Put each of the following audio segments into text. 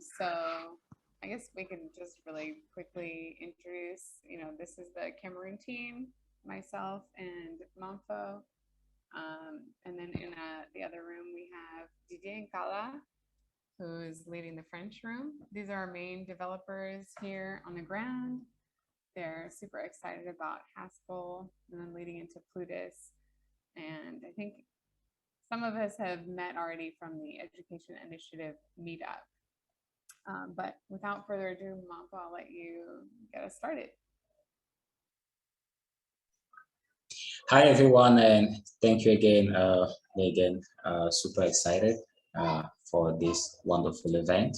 So I guess we can just really quickly introduce, this is the Cameroon team, myself and Manfo. And then in the other room, we have Didier and Kala, who is leading the French room. These are our main developers here on the ground. They're super excited about Haskell and then leading into Plutus. And I think some of us have met already from the Education Initiative meetup. But without further ado, Manfo, I'll let you get us started. Hi, everyone, and thank you again, Megan. Super excited for this wonderful event.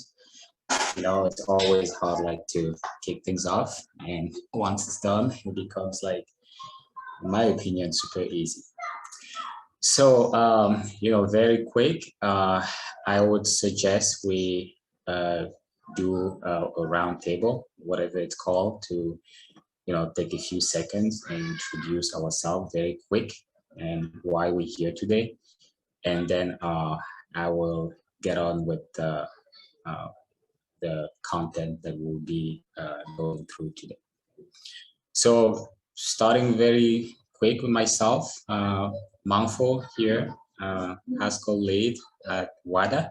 It's always hard to kick things off, and once it's done, it becomes in my opinion, super easy. So, very quick, I would suggest we do a round table, whatever it's called, to take a few seconds and introduce ourselves very quick and why we're here today. And then I will get on with the content that we'll be going through today. So starting very quick with myself, Manfo here, Haskell lead at Wada,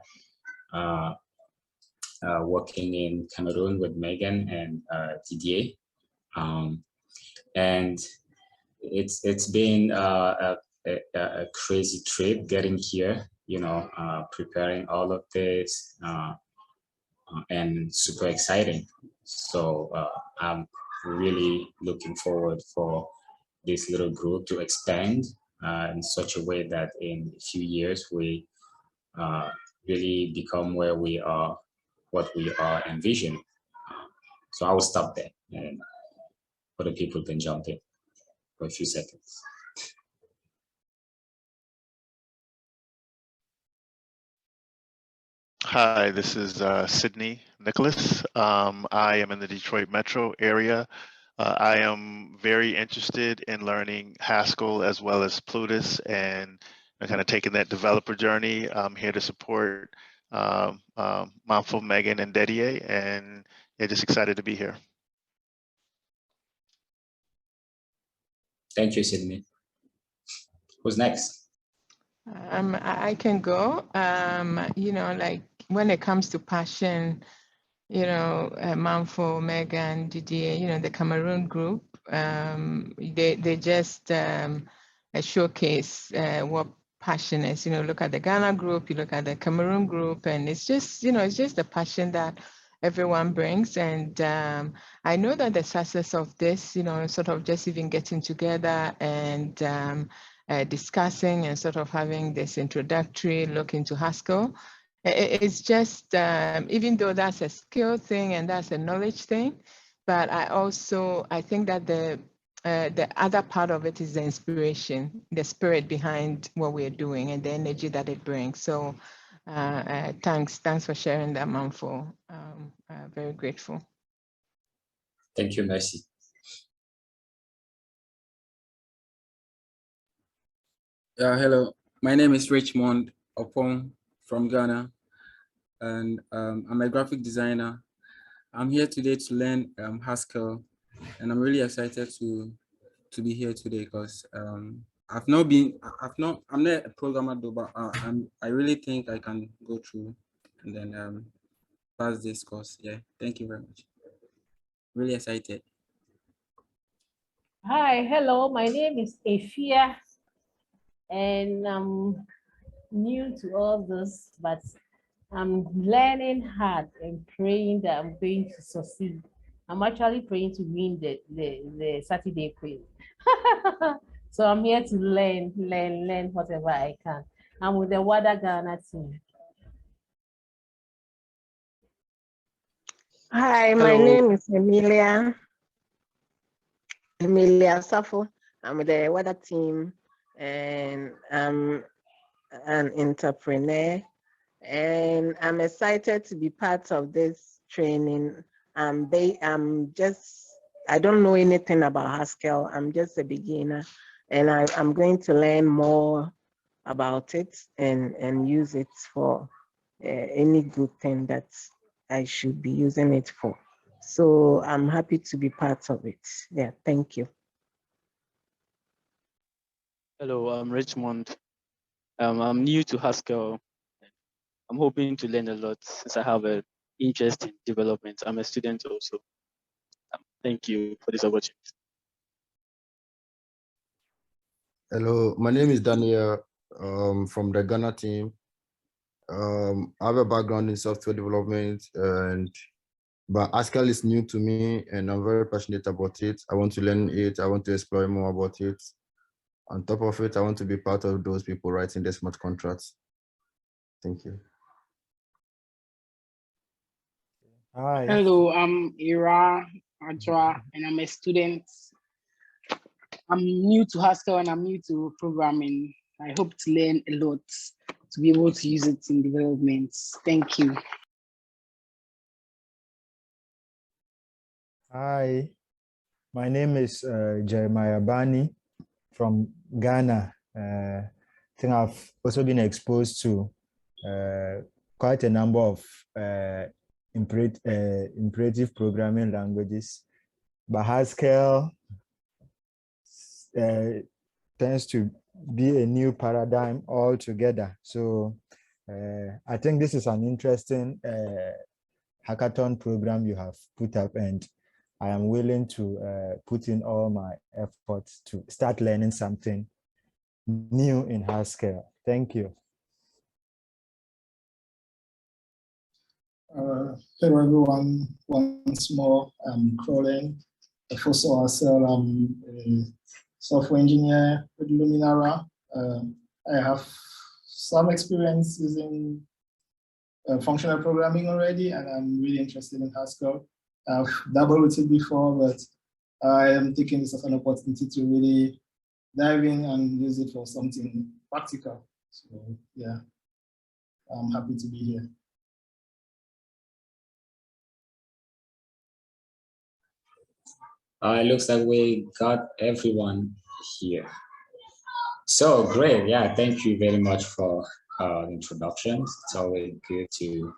working in Cameroon with Megan and Didier. And it's been a crazy trip getting here, preparing all of this, and super exciting. So I'm really looking forward for this little group to expand in such a way that in a few years we really become where we are, what we are envisioning. So I will stop there and other people can jump in for a few seconds. Hi, this is Sydney Nicholas. I am in the Detroit metro area. I am very interested in learning Haskell as well as Plutus and kind of taking that developer journey. I'm here to support Manfo, Megan, and Didier, and just excited to be here. Thank you, Sydney. Who's next? I can go. When it comes to passion, Manfo, Megan, Didier, the Cameroon group, they just showcase what passion is. Look at the Ghana group, you look at the Cameroon group, and it's just, it's just the passion that everyone brings. And I know that the success of this, sort of just even getting together and discussing and sort of having this introductory look into Haskell, it's just, even though that's a skill thing and that's a knowledge thing, but I think that the other part of it is the inspiration, the spirit behind what we're doing and the energy that it brings. So thanks for sharing that, Manfo. Very grateful. Thank you, Mercy. Hello, my name is Richmond Opong from Ghana, and I'm a graphic designer. I'm here today to learn Haskell, and I'm really excited to be here today because I'm not a programmer though, but I really think I can go through and then pass this course. Yeah, thank you very much. Really excited. Hi, hello, my name is Efia, and I'm new to all this, but I'm learning hard and praying that I'm going to succeed. I'm actually praying to win the Saturday quiz. So I'm here to learn whatever I can. I'm with the Wada Ghana team. Hi, my name is Emilia Safo. I'm with the Wada team, and I'm an entrepreneur, and I'm excited to be part of this training. I don't know anything about Haskell. I'm just a beginner, and I'm going to learn more about it and use it for any good thing that I should be using it for. So I'm happy to be part of it. Yeah, thank you. Hello, I'm Richmond. I'm new to Haskell. I'm hoping to learn a lot since I have an interest in development. I'm a student also. Thank you for this opportunity. Hello, my name is Daniel from the Ghana team. I have a background in software development, but Haskell is new to me and I'm very passionate about it. I want to learn it. I want to explore more about it. On top of it, I want to be part of those people writing the smart contracts. Thank you. Hi. Hello, I'm Ira Ajwa, and I'm a student. I'm new to Haskell and I'm new to programming. I hope to learn a lot to be able to use it in development. Thank you. Hi. My name is Jeremiah Bani from Ghana. I think I've also been exposed to quite a number of imperative programming languages, but Haskell tends to be a new paradigm altogether. So I think this is an interesting hackathon program you have put up, and I am willing to put in all my efforts to start learning something new in Haskell. Thank you. Hello everyone, once more, I'm Colin. First of all, I'm a software engineer with Luminara. I have some experience using functional programming already, and I'm really interested in Haskell. I've dabbled with it before, but I am taking this as an opportunity to really dive in and use it for something practical. So yeah, I'm happy to be here. It looks like we got everyone here. So great, yeah, thank you very much for the introductions. It's always good to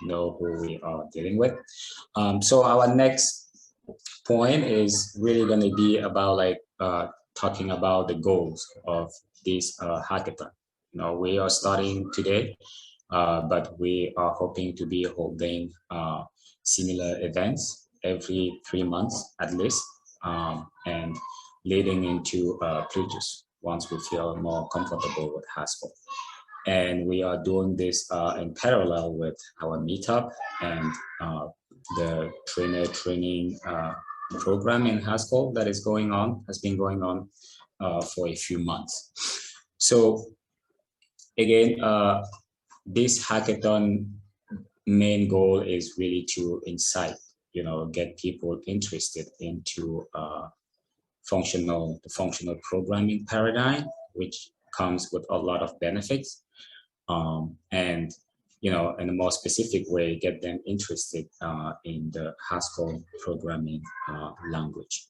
know who we are dealing with. So our next point is really going to be about like talking about the goals of this hackathon. You know, we are starting today, but we are hoping to be holding similar events every 3 months at least, and leading into Plutus once we feel more comfortable with Haskell. And we are doing this in parallel with our meetup and the trainer training program in Haskell that has been going on for a few months. So again, this hackathon main goal is really to incite, get people interested into the functional programming paradigm, which comes with a lot of benefits, and in a more specific way, get them interested in the Haskell programming language.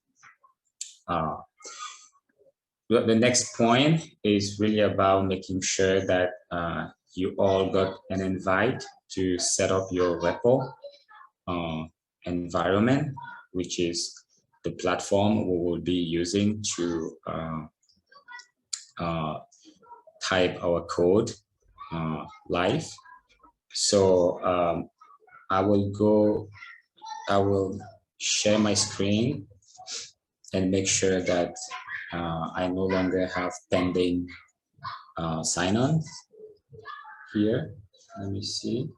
The next point is really about making sure that you all got an invite to set up your Repo environment, which is the platform we will be using to type our code live. So I will share my screen and make sure that I no longer have pending sign-on here. Let me see.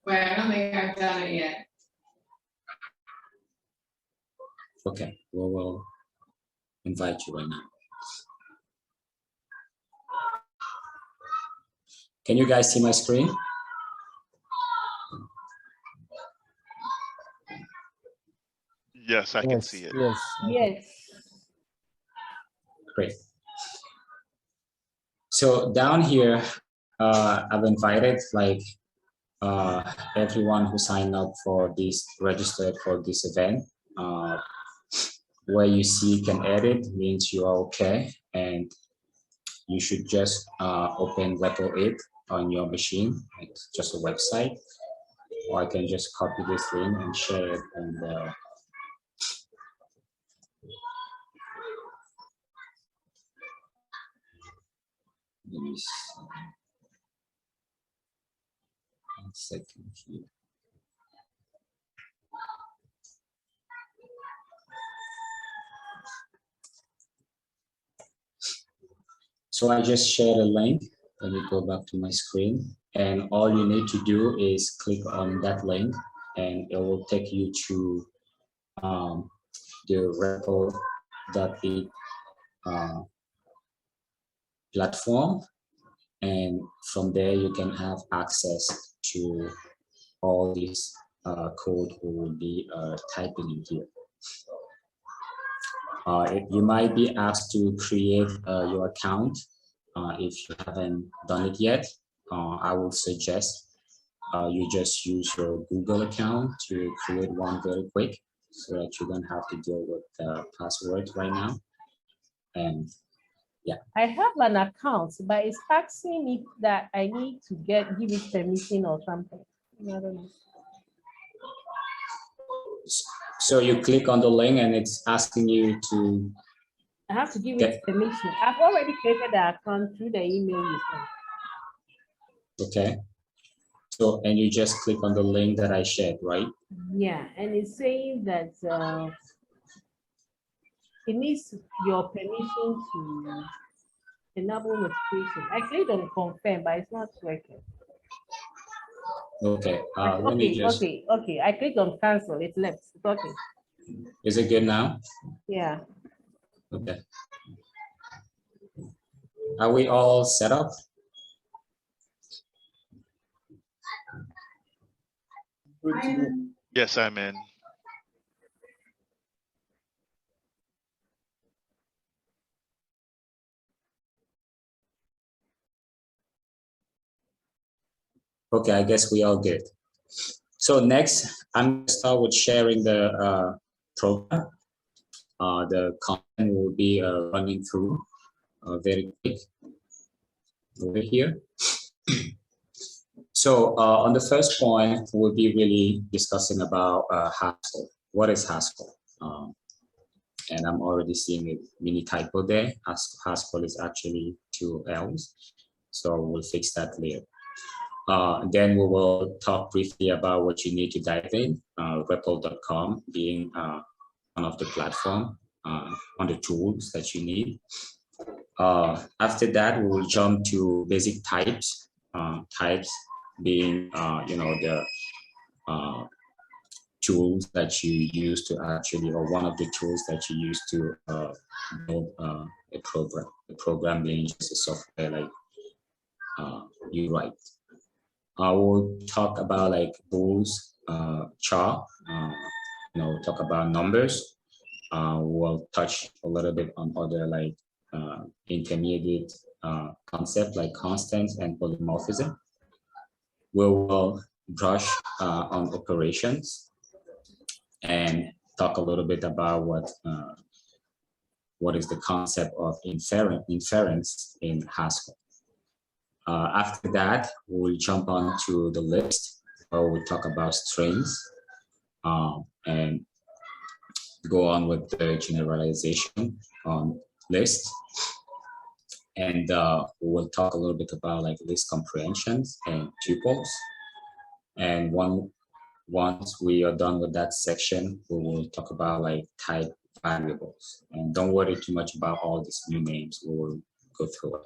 Wait, I don't think I've done it yet. Okay, we will invite you right now. Can you guys see my screen? Yes, I can see it. Yes. Yes. Great. So down here, I've invited everyone who signed up for this, registered for this event where you see you can edit means you are okay, and you should just open Repo 8 on your machine. It's just a website, or I can just copy this link and share it. And let me see. 1 second here. So I just shared a link. Let me go back to my screen. And all you need to do is click on that link, and it will take you to the Repo.it platform. And from there, you can have access to all this code we will be typing in here. You might be asked to create your account if you haven't done it yet. I would suggest you just use your Google account to create one very quick, so that you don't have to deal with the password right now. And yeah. I have an account, but it's asking me that I need to give it permission or something. I don't know. So you click on the link and it's asking you to. I have to give it permission. I've already created the account through the email you sent. Okay. So, and you just click on the link that I shared, right? Yeah, and it's saying that it needs your permission to enable notification. I clicked on confirm, but it's not working. Okay. Let me just. Okay. I clicked on cancel. It left. It's okay. Is it good now? Yeah. Okay. Are we all set up? Yes, I'm in. Okay, I guess we all good. So next, I'm going to start with sharing the program. The content will be running through very quick over here. So on the first point, we'll be really discussing about Haskell. What is Haskell? And I'm already seeing a mini typo there. Haskell is actually 2 L's. So we'll fix that later. Then we will talk briefly about what you need to dive in, Repo.com being one of the platform, on the tools that you need. After that, we will jump to basic types, types being, the tools that you use to actually, or one of the tools that you use to build a program. The program being just a software like you write. We'll talk about like bools, char, talk about numbers. We'll touch a little bit on other like intermediate concepts like constants and polymorphism. We will brush on operations and talk a little bit about what is the concept of inference in Haskell. After that, we'll jump on to the list, where we'll talk about strings and go on with the generalization on list. And we'll talk a little bit about like list comprehensions and tuples. And once we are done with that section, we will talk about like type variables. And don't worry too much about all these new names. We will go through it.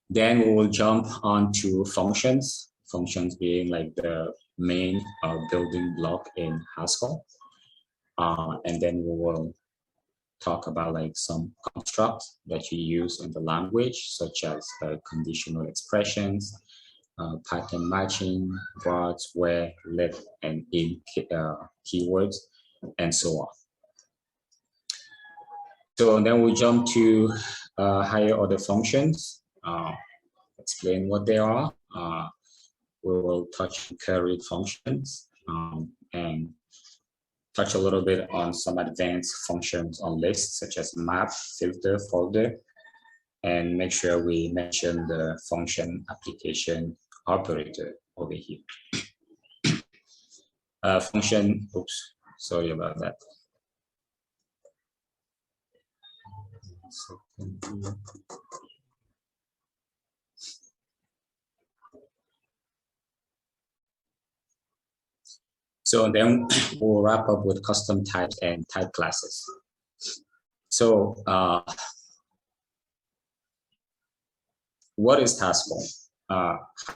Then we will jump on to functions. Functions being like the main building block in Haskell. And then we will talk about like some constructs that you use in the language, such as conditional expressions, pattern matching, words, where, let, and in keywords, and so on. So then we jump to higher order functions, explain what they are. We will touch query functions and touch a little bit on some advanced functions on lists, such as map, filter, folder, and make sure we mention the function application operator over here. Function, oops, sorry about that. So then we'll wrap up with custom types and type classes. So what is Haskell?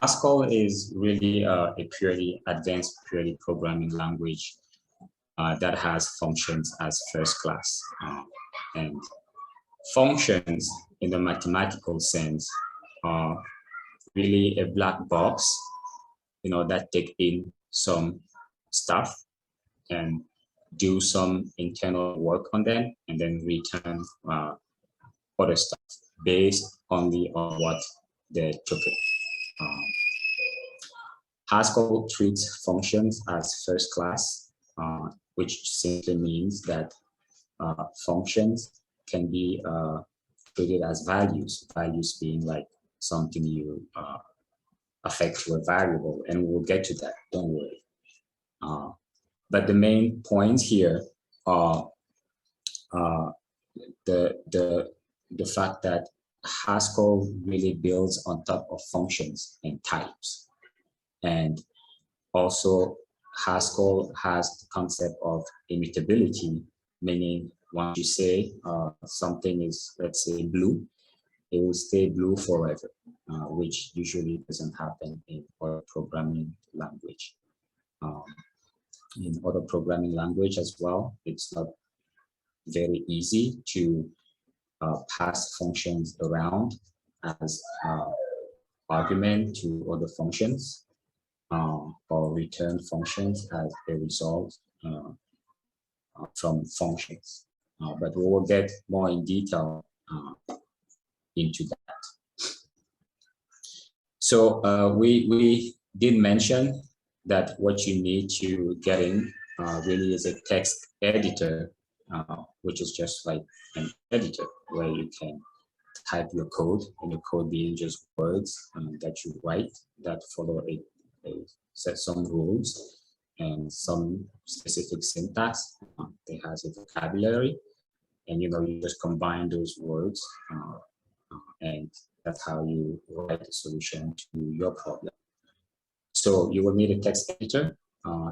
Haskell is really a purely advanced, purely programming language that has functions as first class. And functions in the mathematical sense are really a black box, that take in some stuff and do some internal work on them and then return other stuff based only on what they took it. Haskell treats functions as first class, which simply means that functions can be treated as values, values being like something you affect to a variable, and we'll get to that, don't worry. But the main points here are the fact that Haskell really builds on top of functions and types. And also Haskell has the concept of immutability, meaning once you say something is, let's say, blue, it will stay blue forever, which usually doesn't happen in other programming language. In other programming language as well, it's not very easy to pass functions around as argument to other functions or return functions as a result from functions. But we will get more in detail into that. So we did mention that what you need to get in really is a text editor, which is just like an editor where you can type your code, and your code being just words that you write that follow a set some rules and some specific syntax. It has a vocabulary, and you just combine those words, and that's how you write a solution to your problem. So you will need a text editor.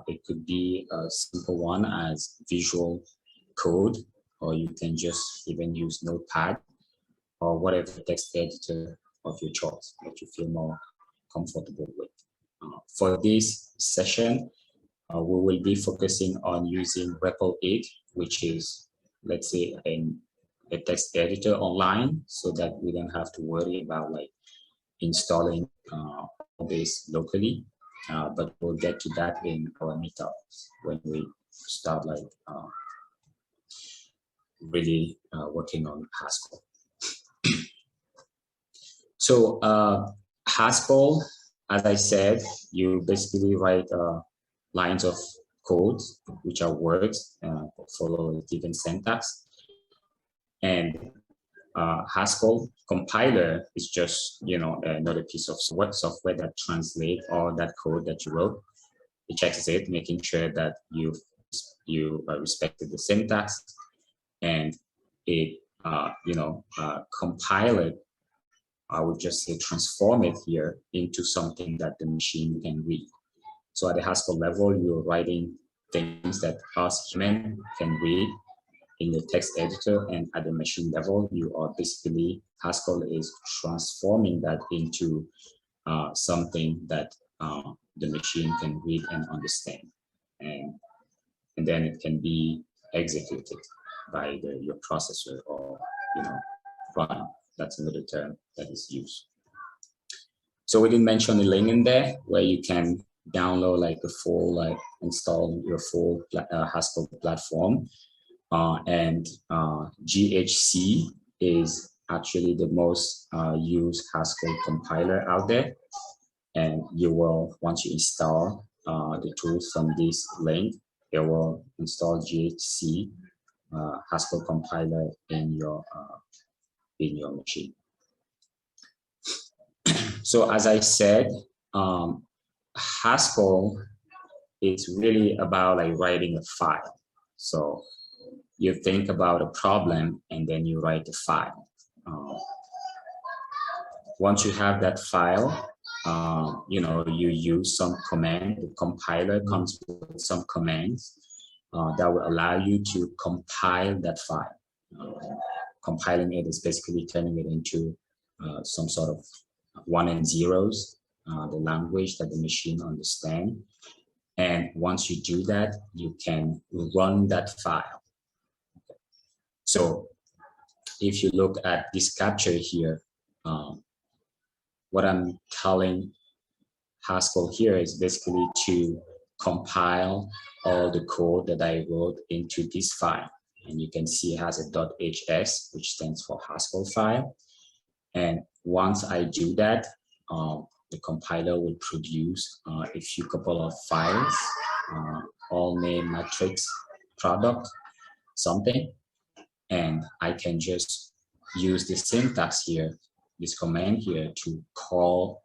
It could be a simple one as Visual Code, or you can just even use Notepad or whatever text editor of your choice that you feel more comfortable with. For this session, we will be focusing on using Repo 8, which is, let's say, a text editor online, so that we don't have to worry about like installing this locally. But we'll get to that in our meetups when we start like really working on Haskell. So Haskell, as I said, you basically write lines of code, which are words, follow a given syntax. And Haskell Compiler is just, another piece of software that translates all that code that you wrote. It checks it, making sure that you respected the syntax, and it, compile it. I would just say transform it here into something that the machine can read. So at the Haskell level, you're writing things that us humans can read in the text editor, and at the machine level, you are basically, Haskell is transforming that into something that the machine can read and understand. And then it can be executed by your processor, or run. That's another term that is used. So we didn't mention the link in there where you can download like the full, install your full Haskell platform. And GHC is actually the most used Haskell compiler out there. And you will, once you install the tools from this link, it will install GHC Haskell Compiler in your machine. So as I said, Haskell is really about like writing a file. So you think about a problem and then you write a file. Once you have that file, you know, you use some command. The compiler comes with some commands that will allow you to compile that file. Compiling it is basically turning it into some sort of 1 and 0s, the language that the machine understands. And once you do that, you can run that file. So if you look at this capture here, what I'm telling Haskell here is basically to compile all the code that I wrote into this file. And you can see it has a .hs, which stands for Haskell file. And once I do that, the compiler will produce a few couple of files, all name matrix product something, and I can just use the syntax here, this command here, to call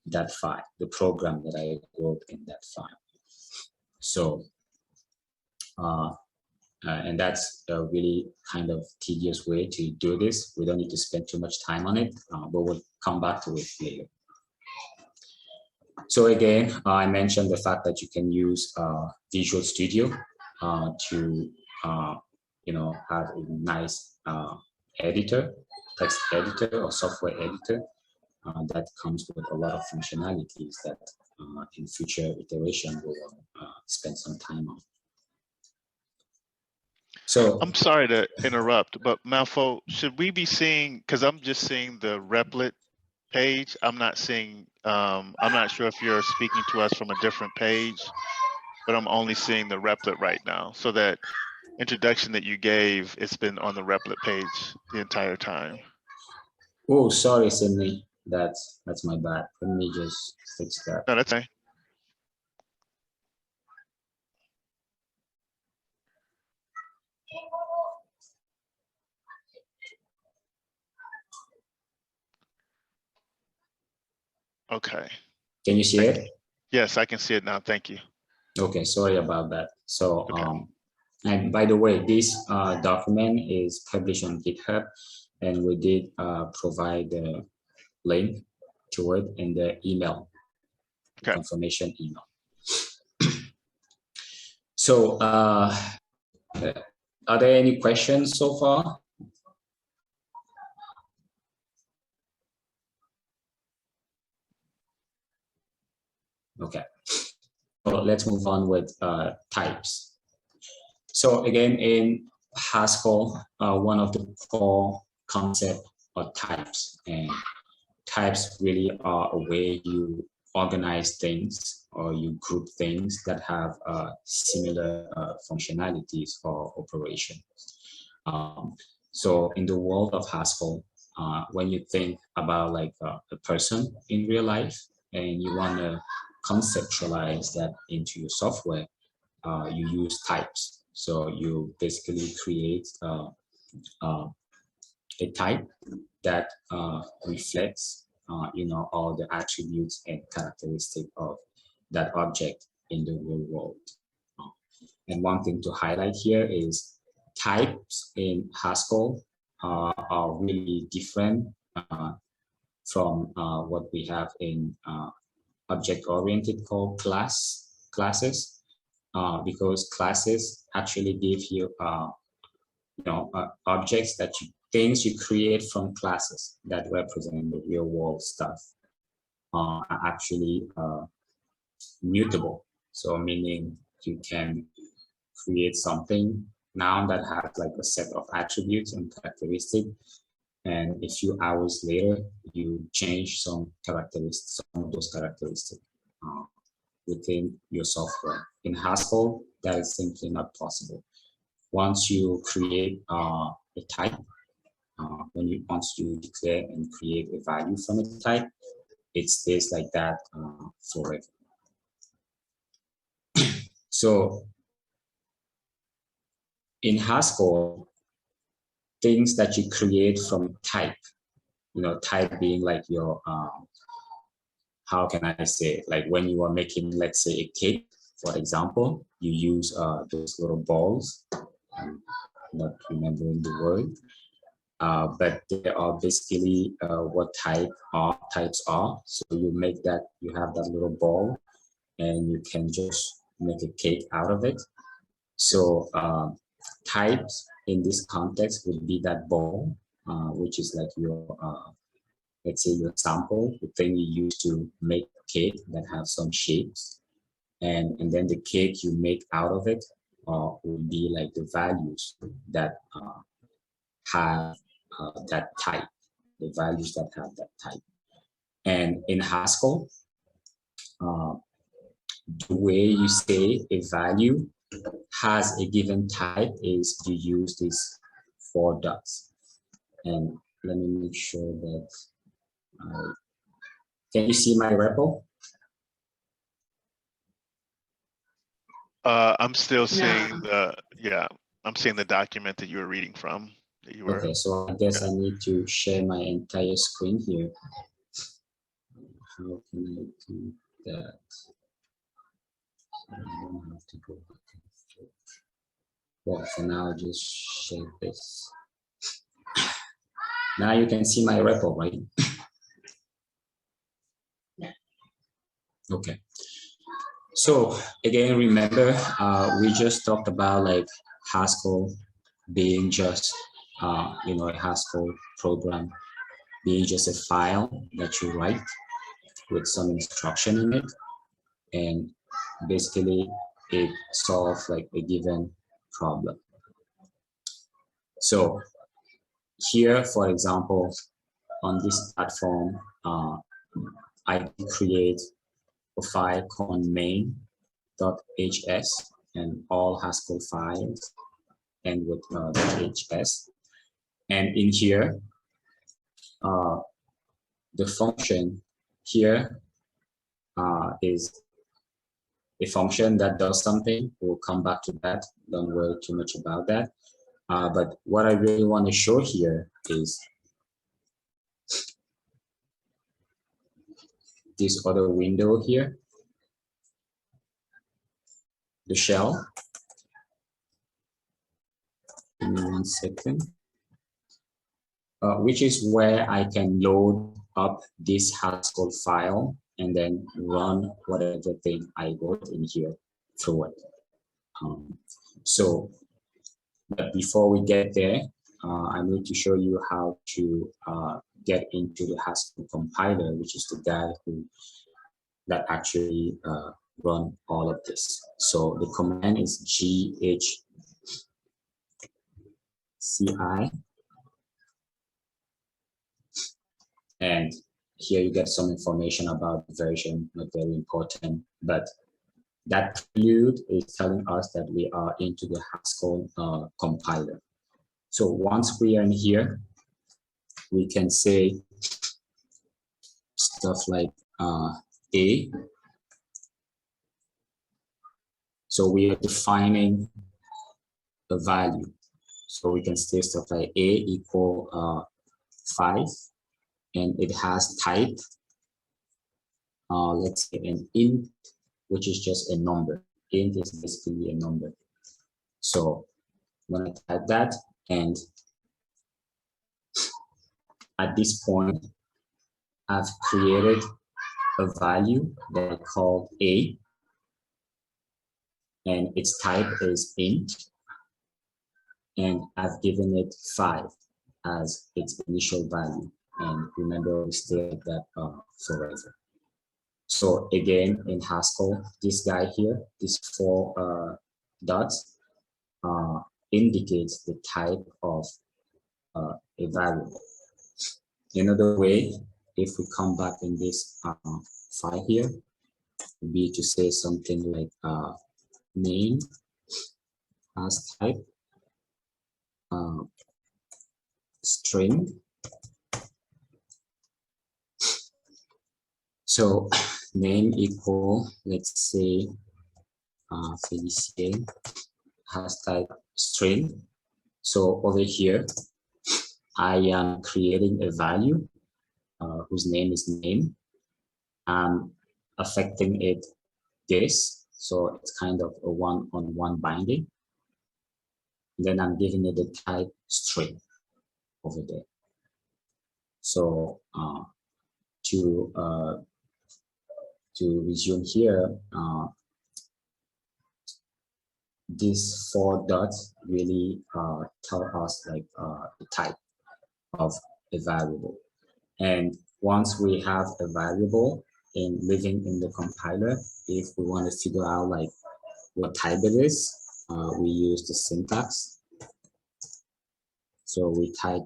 that file, the program that I wrote in that file. So, and that's a really kind of tedious way to do this. We don't need to spend too much time on it, but we'll come back to it later. So again, I mentioned the fact that you can use Visual Studio to you know, have a nice editor, text editor or software editor that comes with a lot of functionalities that in future iteration we'll spend some time on. So I'm sorry to interrupt, but Malfo, should we be seeing, because I'm just seeing the Replit page. I'm not seeing, I'm not sure if you're speaking to us from a different page, but I'm only seeing the Replit right now. So that introduction that you gave, it's been on the Replit page the entire time. oh, sorry, Sydney, that's my bad. Let me just fix that. No, that's fine. Okay. Can you see it? Yes, I can see it now. Thank you. Okay, sorry about that. So, Okay. and by the way, this document is published on GitHub, and we did provide the link to it in the email, Okay. confirmation email. So, are there any questions so far? Okay, so let's move on with types. So again, in Haskell, one of the core concepts are types, and types really are a way you organize things or you group things that have similar functionalities or operations. So in the world of Haskell, when you think about like a person in real life and you want to conceptualize that into your software, you use types. So you basically create a type that reflects, you know, all the attributes and characteristics of that object in the real world. And one thing to highlight here is types in Haskell are really different from what we have in object-oriented called classes, because classes actually give you, you know, objects that things you create from classes that represent the real world stuff are actually mutable. So meaning you can create something now that has like a set of attributes and characteristics, and a few hours later you change some characteristics, some of those characteristics within your software. In Haskell, that is simply not possible. Once you create a type, once you declare and create a value from a type, it stays like that forever. So in Haskell, things that you create from type, type being like your, how can I say, like when you are making, let's say, a cake, for example, you use those little balls. I'm not remembering the word, but they are basically what types are. So you make that, you have that little ball, and you can just make a cake out of it. So types in this context would be that ball, which is like your, let's say, your sample, the thing you use to make a cake that have some shapes. And then the cake you make out of it would be like the values that have that type, the values that have that type. And in Haskell, the way you say a value has a given type is you use these 4 dots. And let me make sure that can you see my repo? I'm still seeing I'm seeing the document that you were reading from. Okay, so I guess I need to share my entire screen here. How can I do that? I don't have to go back and forth. Well, for now, I'll just share this. Now you can see my repo, right? Okay. So again, remember, we just talked about like Haskell being just, a Haskell program being just a file that you write with some instruction in it. And basically it solves like a given problem. So here, for example, on this platform, I create a file called main.hs and all Haskell files and with .hs. And in here, the function here is a function that does something. We'll come back to that. Don't worry too much about that. But what I really want to show here is this other window here, the shell. Give me 1 second. Which is where I can load up this Haskell file and then run whatever thing I wrote in here through it. But before we get there, I need to show you how to get into the Haskell compiler, which is the guy that actually run all of this. So the command is ghci. And here you get some information about the version, not very important, but that prelude is telling us that we are into the Haskell compiler. So once we are in here, we can say stuff like A. So we are defining a value. So we can say stuff like A equal 5. And it has type, let's say an int, which is just a number. Int is basically a number. So when I type that, and at this point, I've created a value that I call A, and its type is int, and I've given it 5 as its initial value. And remember, we stay like that forever. So again, in Haskell, this guy here, these 4 dots indicates the type of a value. Another way, if we come back in this file here, would be to say something like name as type, string. So name equal, let's say, Felicien has type string. So over here, I am creating a value whose name is name. I'm affecting it this, so it's kind of a one-on-one binding. Then I'm giving it the type string over there. So to resume here, these 4 dots really tell us like the type of a variable. And once we have a variable living in the compiler, if we want to figure out like what type it is, we use the syntax. So we type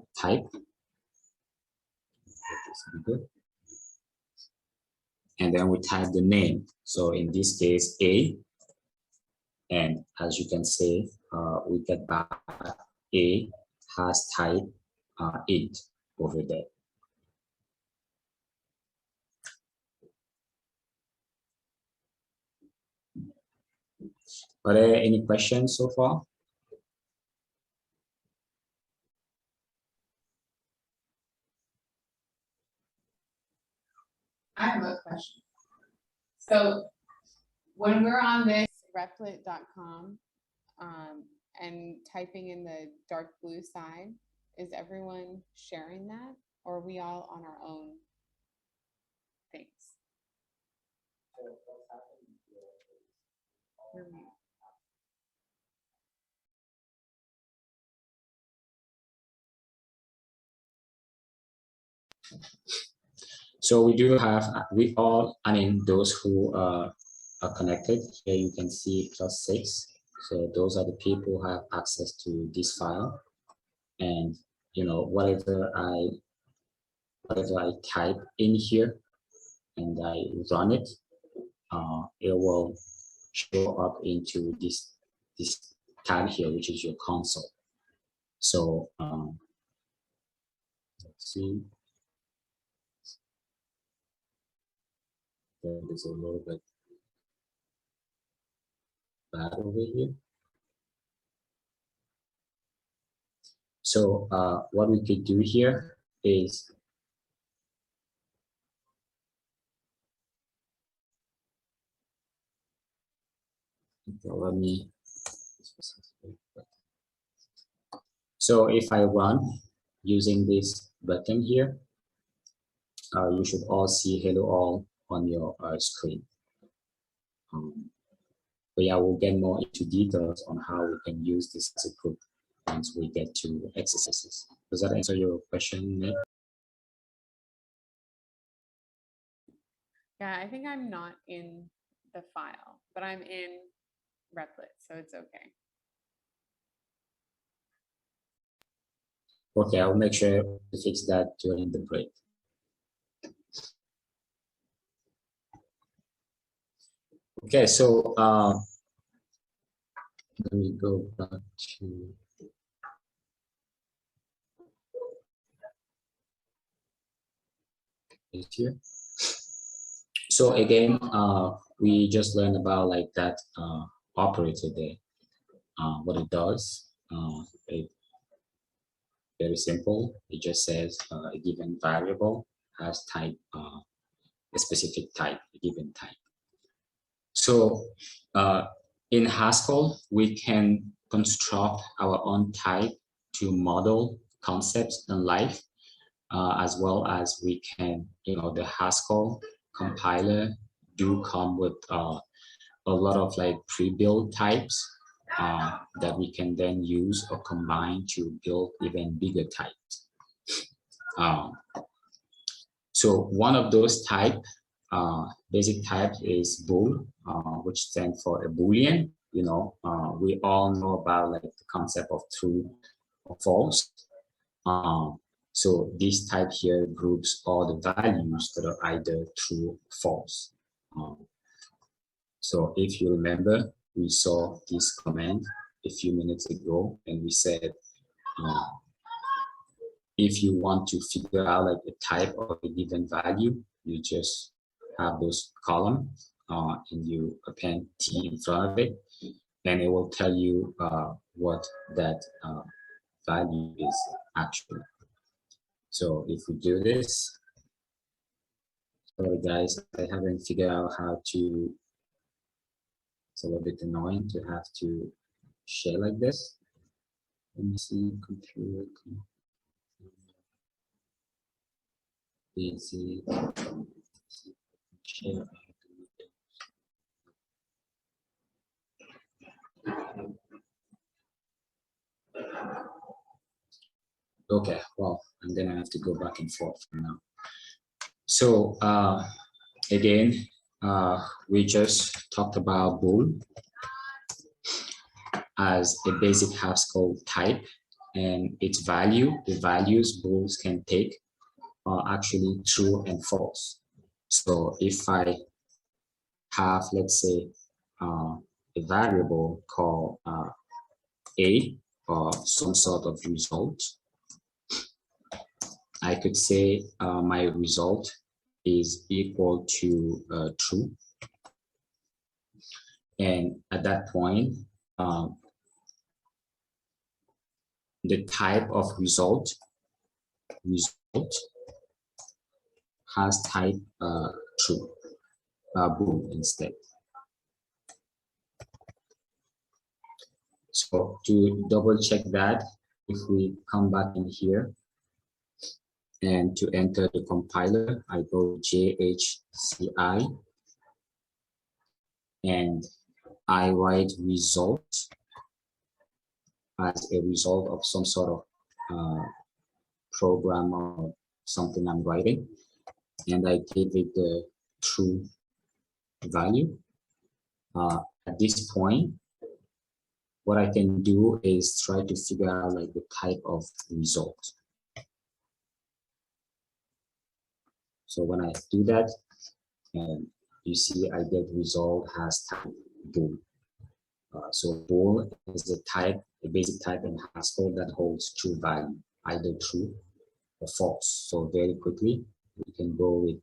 and then we type the name. So in this case, A. And as you can see, we get back A has type int over there. Are there any questions so far? I have a question. So when we're on this replit.com and typing in the dark blue side, is everyone sharing that, or are we all on our own things? So we do have, we all, I mean, those who are connected, here you can see +6. So those are the people who have access to this file. And, you know, whatever I type in here and I run it, it will show up into this tab here, which is your console. So let's see. There's a little bit bad over here. So what we could do here is let me. So if I run using this button here, you should all see hello all on your screen. But yeah, we'll get more into details on how we can use this as a group once we get to exercises. Does that answer your question, Nick? Yeah, I think I'm not in the file, but I'm in Replit, so it's okay. Okay, I'll make sure to fix that during the break. Okay, so let me go back to here. So again, we just learned about like that operator there, what it does. Very simple. It just says a given variable has type, a specific type, a given type. So in Haskell, we can construct our own type to model concepts in life, as well as we can, you know, the Haskell compiler do come with a lot of like pre-built types that we can then use or combine to build even bigger types. So one of those basic types is bool, which stands for a Boolean. You know, we all know about like the concept of true or false. So this type here groups all the values that are either true or false. So if you remember, we saw this command a few minutes ago, and we said, if you want to figure out like the type of a given value, you just have those columns and you append T in front of it. and it will tell you what that value is actually. So if we do this, sorry guys, I haven't figured out how to, it's a little bit annoying to have to share like this. Let me see, computer, easy, share. Okay, well, I'm gonna have to go back and forth for now. So again, we just talked about bool as a basic Haskell type, and its value, the values bools can take are actually true and false. So if I have, let's say, a variable called a, or some sort of result, I could say my result is equal to true. And at that point, the type of result has type true, bool instead. So to double check that, if we come back in here and to enter the compiler, I go JHCI and I write result as a result of some sort of program or something I'm writing, and I give it the true value. At this point, what I can do is try to figure out like the type of result. So when I do that, you see I get result has type bool. So bool is the type, a basic type in Haskell that holds true value, either true or false. So very quickly, we can go with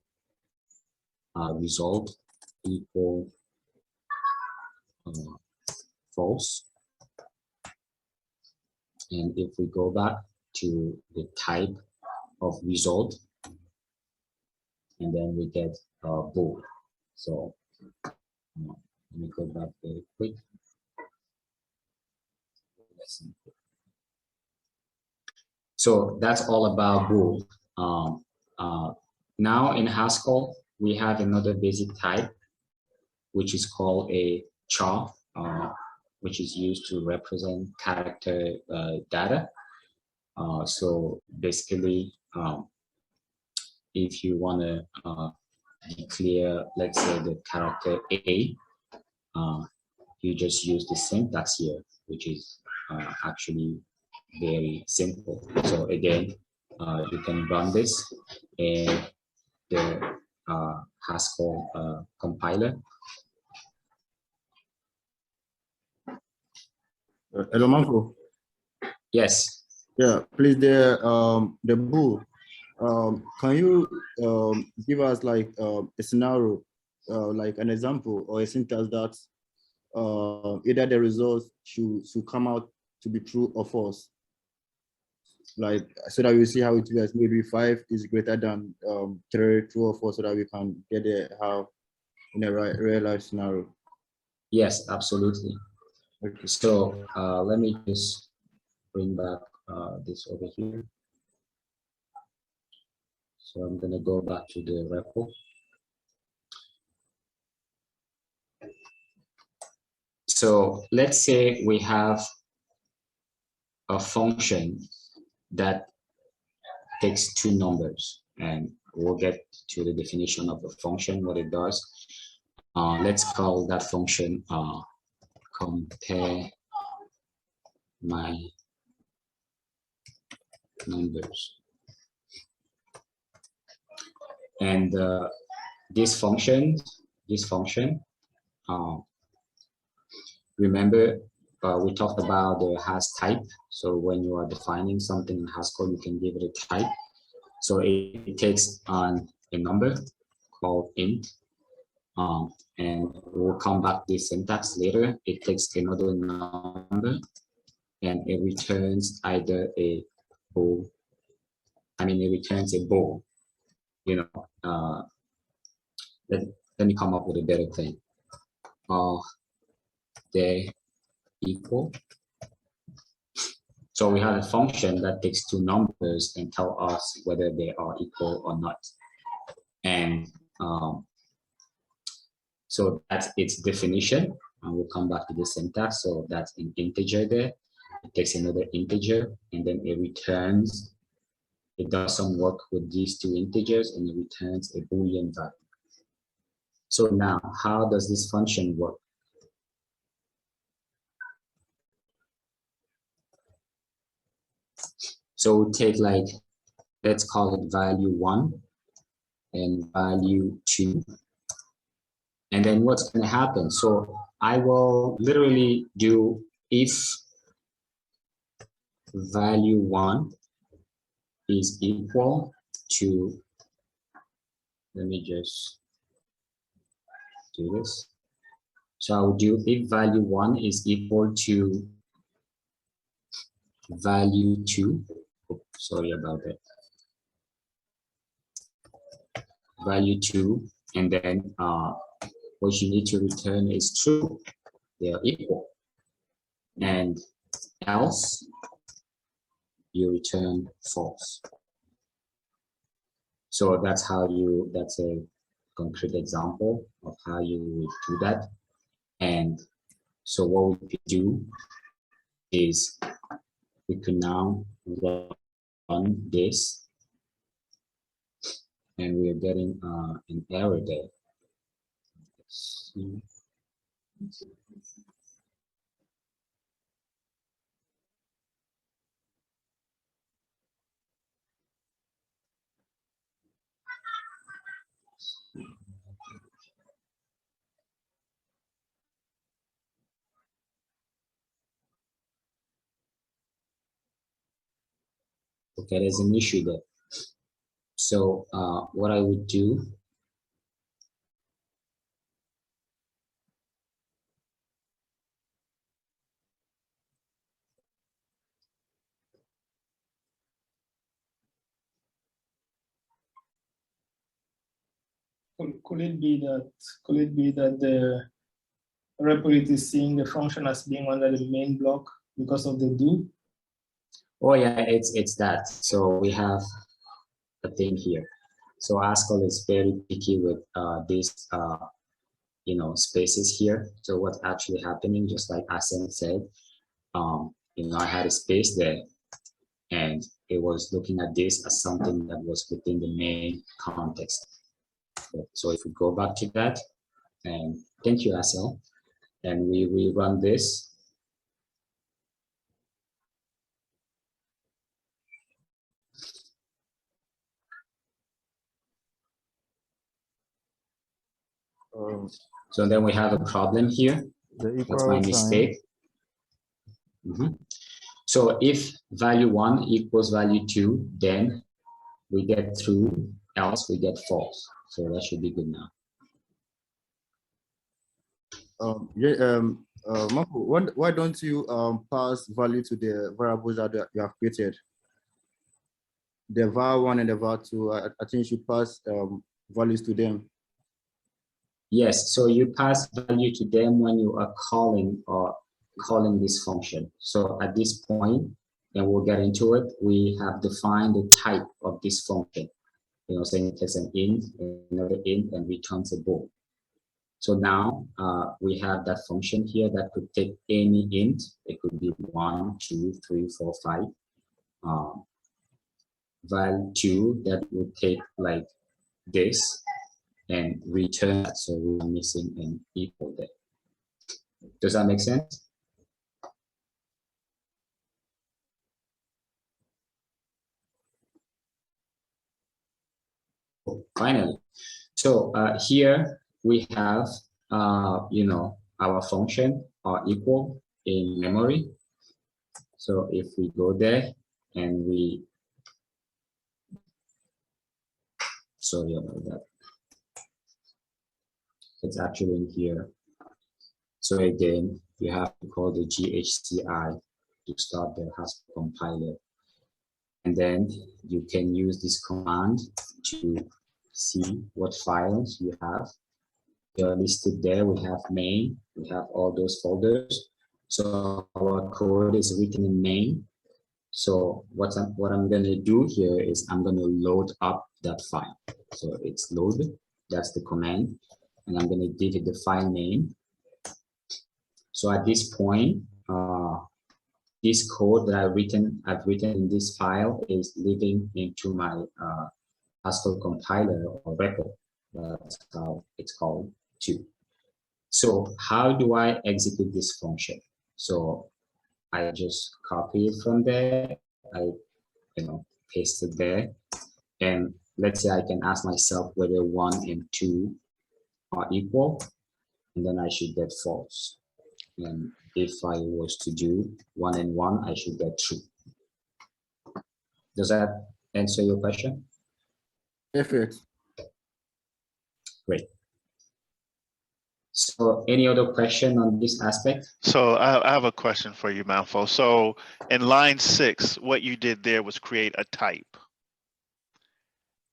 result equal false. And if we go back to the type of result, and then we get bool. So let me go back very quick. So that's all about bool. Now in Haskell, we have another basic type, which is called a char, which is used to represent character data. So basically, if you want to declare, let's say, the character A, you just use the syntax here, which is actually very simple. So again, you can run this in the Haskell compiler. Hello, Manfo. Yes. Yeah, please, the bool. Can you give us like a scenario, like an example or a syntax that either the results should come out to be true or false, like so that we see how it works. Maybe 5 is greater than 3, true or false, so that we can get it how in a real life scenario. Yes, absolutely. Okay. So let me just bring back this over here. So I'm going to go back to the repo. So let's say we have a function that takes 2 numbers, and we'll get to the definition of the function, what it does. Let's call that function compare my numbers. And this function, remember we talked about the has type. So when you are defining something in Haskell, you can give it a type. So it takes on a number called int, And we'll come back to the syntax later. It takes another number and it returns either a bool. I mean, it returns a bool. You know, let me come up with a better thing. They equal. So we have a function that takes two numbers and tell us whether they are equal or not. And so that's its definition. And we'll come back to the syntax. So that's an integer there. It takes another integer and then it returns. It does some work with these two integers and it returns a Boolean value. So now, how does this function work? So we'll take like, let's call it value 1 and value 2. And then what's going to happen? So I will literally do if value 1 is equal to, let me just do this. So I'll do if value 1 is equal to value 2. Oh, sorry about that. Value 2, and then what you need to return is true. They are equal. And else you return false. So that's how you, that's a concrete example of how you would do that. And so what we could do is we could now run this, and we're getting an error there. Let's see. Okay, there's an issue there. So what I would do, Could it be that the repo is seeing the function as being under the main block because of the do? oh yeah, it's that. So we have a thing here. So Haskell is very picky with these you know, spaces here. So what's actually happening, just like Asen said, you know, I had a space there and it was looking at this as something that was within the main context. So if we go back to that, and thank you, Haskell, and we run this. So then we have a problem here. That's my mistake. So if value 1 equals value 2, then we get true, else we get false. So that should be good now. Marco, why don't you pass value to the variables that you have created? The var1 and the var2, I think you should pass values to them. Yes, so you pass value to them when you are calling this function. So at this point, and we'll get into it, we have defined the type of this function. You know, saying it takes an int, another int, and returns a bool. So now we have that function here that could take any int. It could be 1, 2, 3, 4, 5. Value 2 that would take like this and return that. So we're missing an equal there. Does that make sense? Finally, so here we have you know, our function are equal in memory. So if we go there and we, sorry about that. It's actually in here. So again, you have to call the GHCI to start the Haskell compiler. And then you can use this command to see what files you have. They're listed there. We have main, we have all those folders. So our code is written in main. So what I'm going to do here is I'm going to load up that file. So it's load, that's the command. And I'm going to give it the file name. So at this point, this code that I've written in this file is living into my Haskell compiler or repo. That's how it's called too. So how do I execute this function? So I just copy it from there. I paste it there. And let's say I can ask myself whether 1 and 2 are equal, and then I should get false. And if I was to do 1 and 1, I should get true. Does that answer your question? Perfect. Great. So any other question on this aspect? So I have a question for you, Manfo. So in line 6, what you did there was create a type.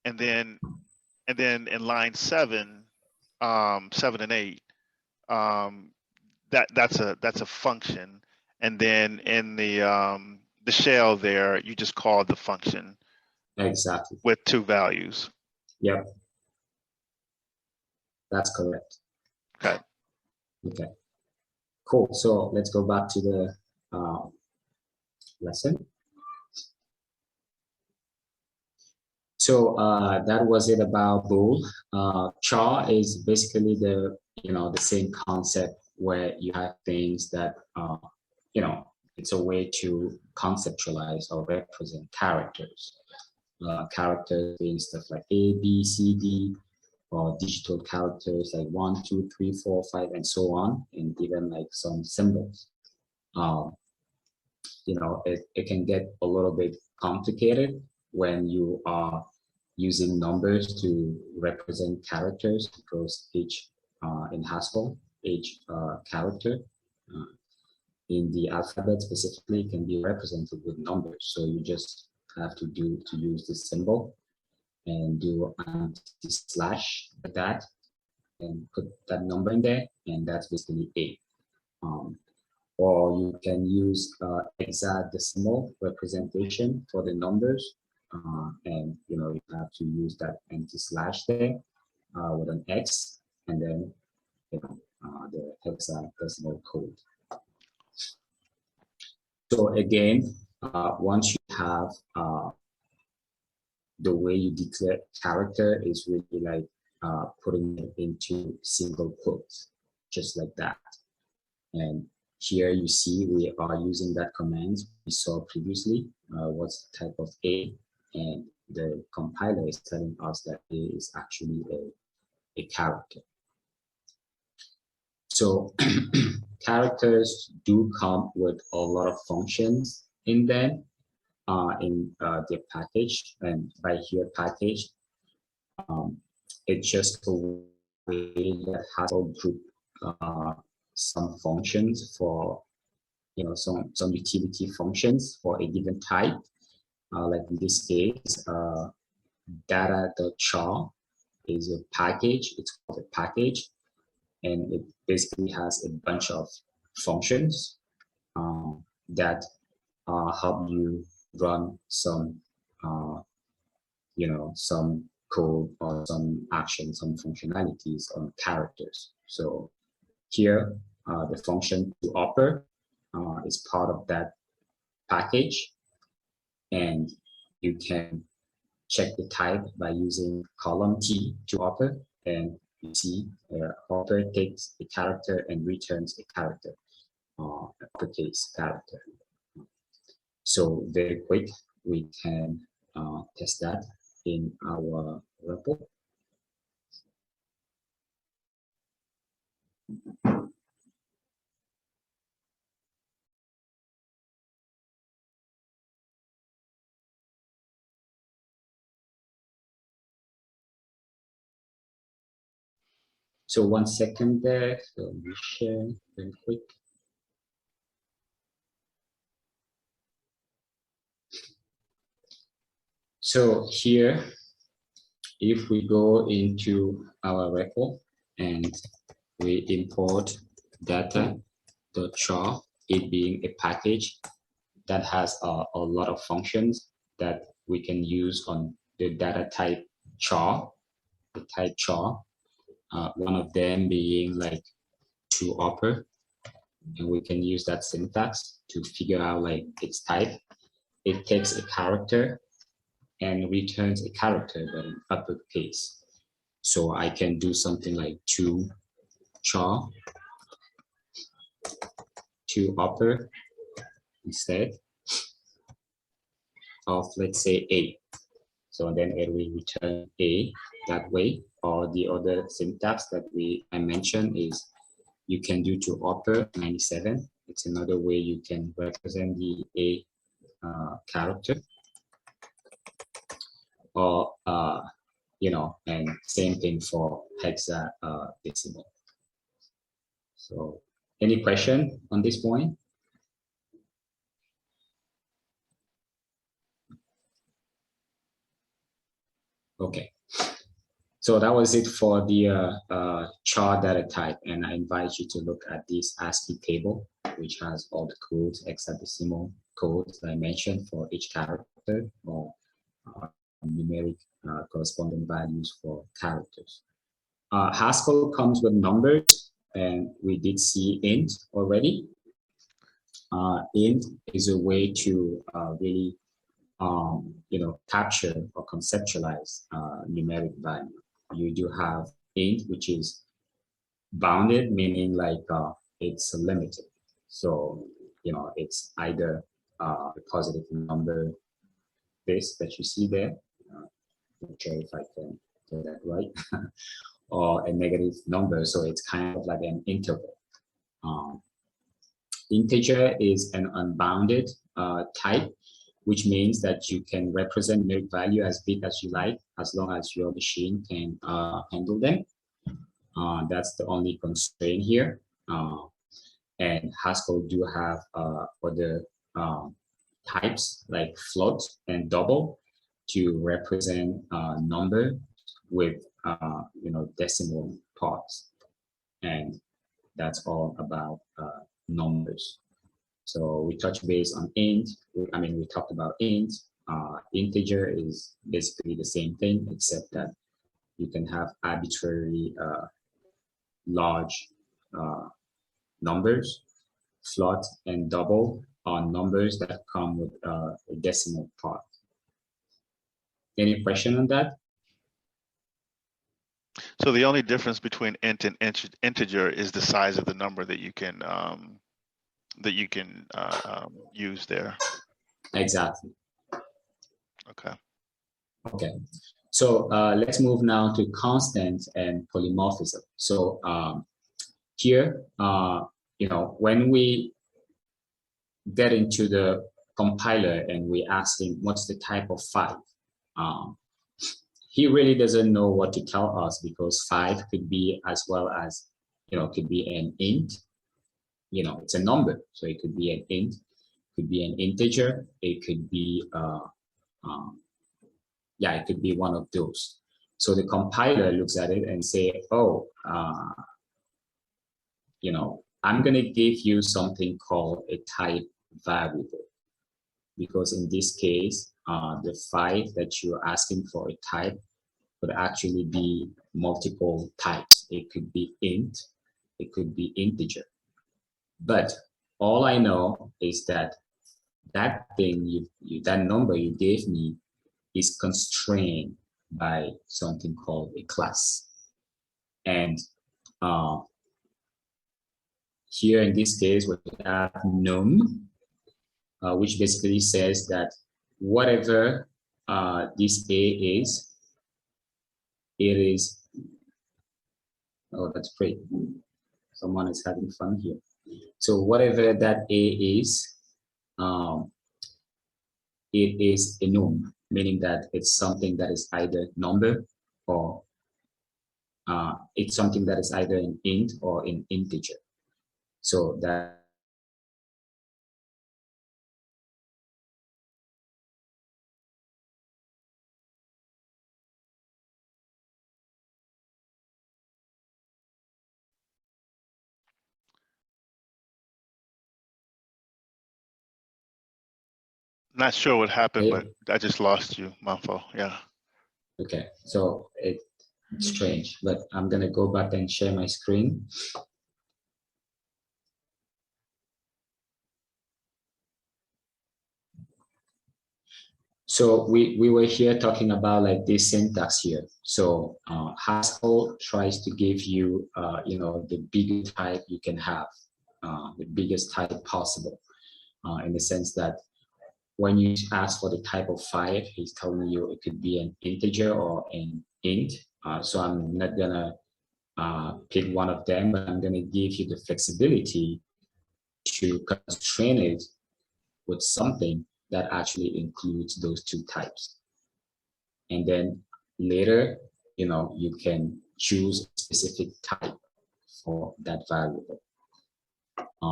And then in line 7, 7 and 8, that's a function. And then in the shell there, you just call the function. Exactly. With 2 values. Yep. That's correct. Okay. Okay. Cool. So let's go back to the lesson. So that was it about bool. Char is basically the same concept where you have things that it's a way to conceptualize or represent characters. Characters being stuff like A, B, C, D, or digital characters like 1, 2, 3, 4, 5, and so on, and even like some symbols. It can get a little bit complicated when you are using numbers to represent characters, because each in Haskell, each character in the alphabet specifically can be represented with numbers. So you just have to use the symbol and do anti-slash like that and put that number in there, and that's basically A. Or you can use hexadecimal representation for the numbers, and you have to use that anti-slash there with an X, and then the hexadecimal code. So again, once you have the way you declare character is really like putting it into single quotes, just like that. And here you see we are using that command we saw previously, what's the type of A, and the compiler is telling us that A is actually a character. So characters do come with a lot of functions in them, in their package, and by here package, it's just a way that Haskell group some functions for some utility functions for a given type, like in this case, data.char is a package. It's called a package, and it basically has a bunch of functions that help you run some some code or some action, some functionalities on characters. So here, the function to oper is part of that package, and you can check the type by using column T to oper, and you see oper takes a character and returns a character, uppercase character. So very quick, we can test that in our repo. So 1 second there, so we share very quick. So here, if we go into our repo and we import data.char, it being a package that has a lot of functions that we can use on the data type char, the type char. One of them being like to upper, and we can use that syntax to figure out like its type. It takes a character and returns a character but in uppercase. So I can do something like to char, to upper instead of, let's say, A. So then it will return A that way. Or the other syntax that I mentioned is you can do to upper 97. It's another way you can represent the A character. Or, you know, and same thing for hexadecimal. So any question on this point? Okay, so that was it for the char data type, and I invite you to look at this ASCII table, which has all the codes, hexadecimal codes that I mentioned for each character, or numeric corresponding values for characters. Haskell comes with numbers, and we did see int already. Int is a way to really you know, capture or conceptualize numeric value. You do have int, which is bounded, meaning like it's limited. So, you know, it's either a positive number, this that you see there, not sure if I can get that right, or a negative number. So it's kind of like an interval. Integer is an unbounded type, which means that you can represent numeric value as big as you like, as long as your machine can handle them. That's the only constraint here. And Haskell do have other types like float and double to represent number with you know, decimal parts, and that's all about numbers. So we touch base on int. I mean, we talked about int. Integer is basically the same thing, except that you can have arbitrary large numbers. Float and double are numbers that come with a decimal part. Any question on that? So the only difference between int and integer is the size of the number that you can use there. Exactly. Okay. Okay. So let's move now to constant and polymorphism. So here, you know, when we get into the compiler and we ask him what's the type of 5, he really doesn't know what to tell us, because 5 could be as well as, you know, could be an int. You know, it's a number, so it could be an int, could be an integer, it could be yeah, it could be one of those. So the compiler looks at it and say, oh, you know, I'm going to give you something called a type variable, because in this case, the 5 that you're asking for a type would actually be multiple types. It could be int, it could be integer. But all I know is that that thing, that number you gave me is constrained by something called a class. And here in this case, we have num, which basically says that whatever this A is, it is, oh, that's great. Someone is having fun here. So whatever that A is, it is a num, meaning that it's something that is either number or it's something that is either an int or an integer. So that Not sure what happened, Hey. but I just lost you, Manfo. Yeah. Okay, so it's strange, but I'm gonna go back and share my screen. So we were here talking about like this syntax here. So Haskell tries to give you, you know, the biggest type you can have, the biggest type possible, in the sense that when you ask for the type of 5, he's telling you it could be an integer or an int. So I'm not gonna pick one of them, but I'm gonna give you the flexibility to constrain it with something that actually includes those two types. And then later, you know, you can choose a specific type for that variable.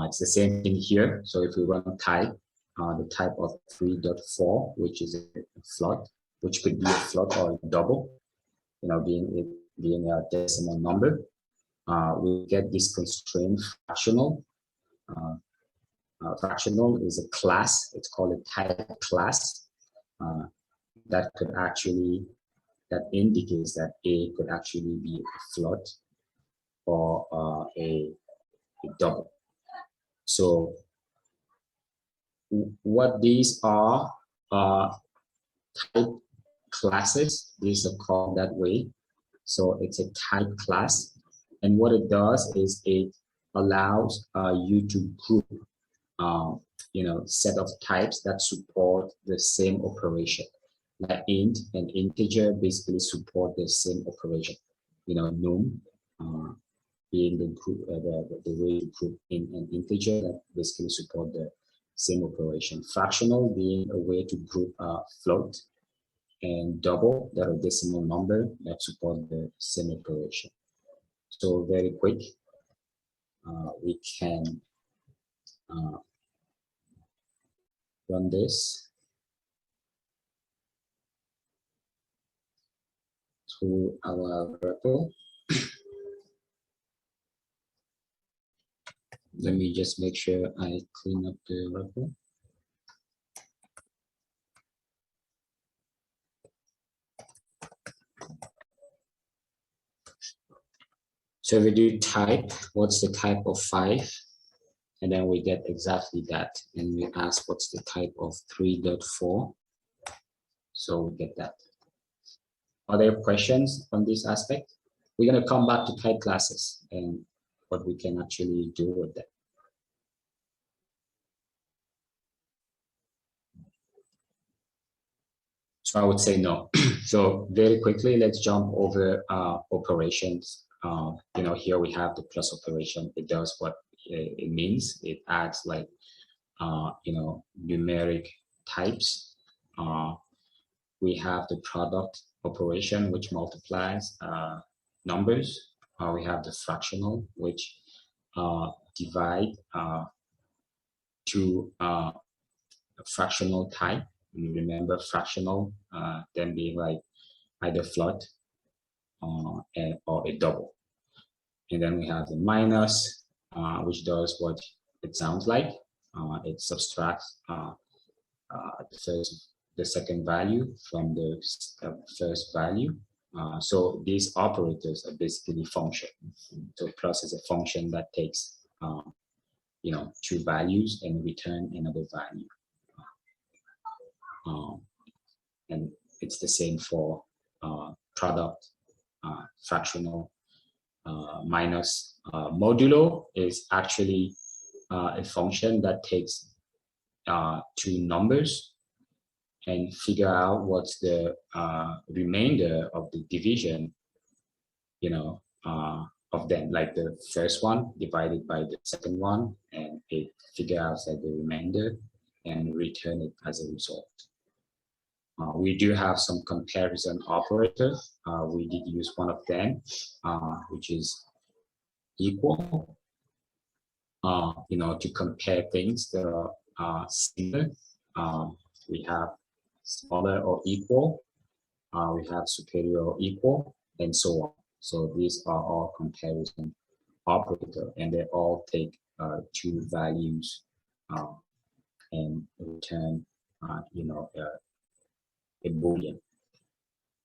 It's the same thing here. So if we run type, the type of 3.4, which is a float, which could be a float or a double, you know, being a decimal number, we get this constraint fractional. Fractional is a class. It's called a type class that could actually, that indicates that A could actually be a float or a double. So what these are type classes. These are called that way. So it's a type class. And what it does is it allows you to group you know, set of types that support the same operation. Like int and integer basically support the same operation. You know, num being the group, the way to group in an integer that basically support the same operation. Fractional being a way to group float, and double, that are decimal number that support the same operation. So very quick, we can run this through our repo. Let me just make sure I clean up the repo. So we do type, what's the type of 5? And then we get exactly that. And we ask what's the type of 3.4. So we get that. Are there questions on this aspect? We're going to come back to type classes and what we can actually do with them. So I would say no. So very quickly, let's jump over operations. You know, here we have the plus operation. It does what it means. It adds like, you know, numeric types. We have the product operation, which multiplies numbers. We have the fractional, which divide to a fractional type. You remember fractional, then being like either float or a double. And then we have the minus, which does what it sounds like. It subtracts the second value from the first value. So these operators are basically function. So plus is a function that takes you know, two values and return another value. And it's the same for product, fractional, minus. Modulo is actually a function that takes two numbers and figure out what's the remainder of the division, you know, of them, like the first one divided by the second one, and it figure out like the remainder and return it as a result. We do have some comparison operators. We did use one of them, which is equal, to compare things that are similar. We have smaller or equal, we have superior or equal, and so on. So these are all comparison operators, and they all take two values and return, a Boolean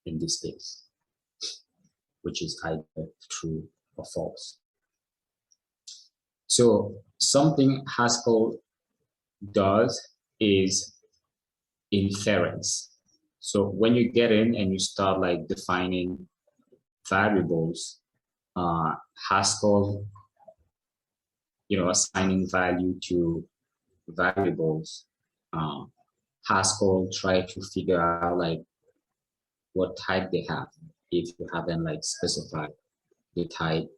in this case, which is either true or false. So something Haskell does is inference. So when you get in and you start like defining variables, Haskell, assigning value to variables, Haskell try to figure out like what type they have if you haven't like specified the type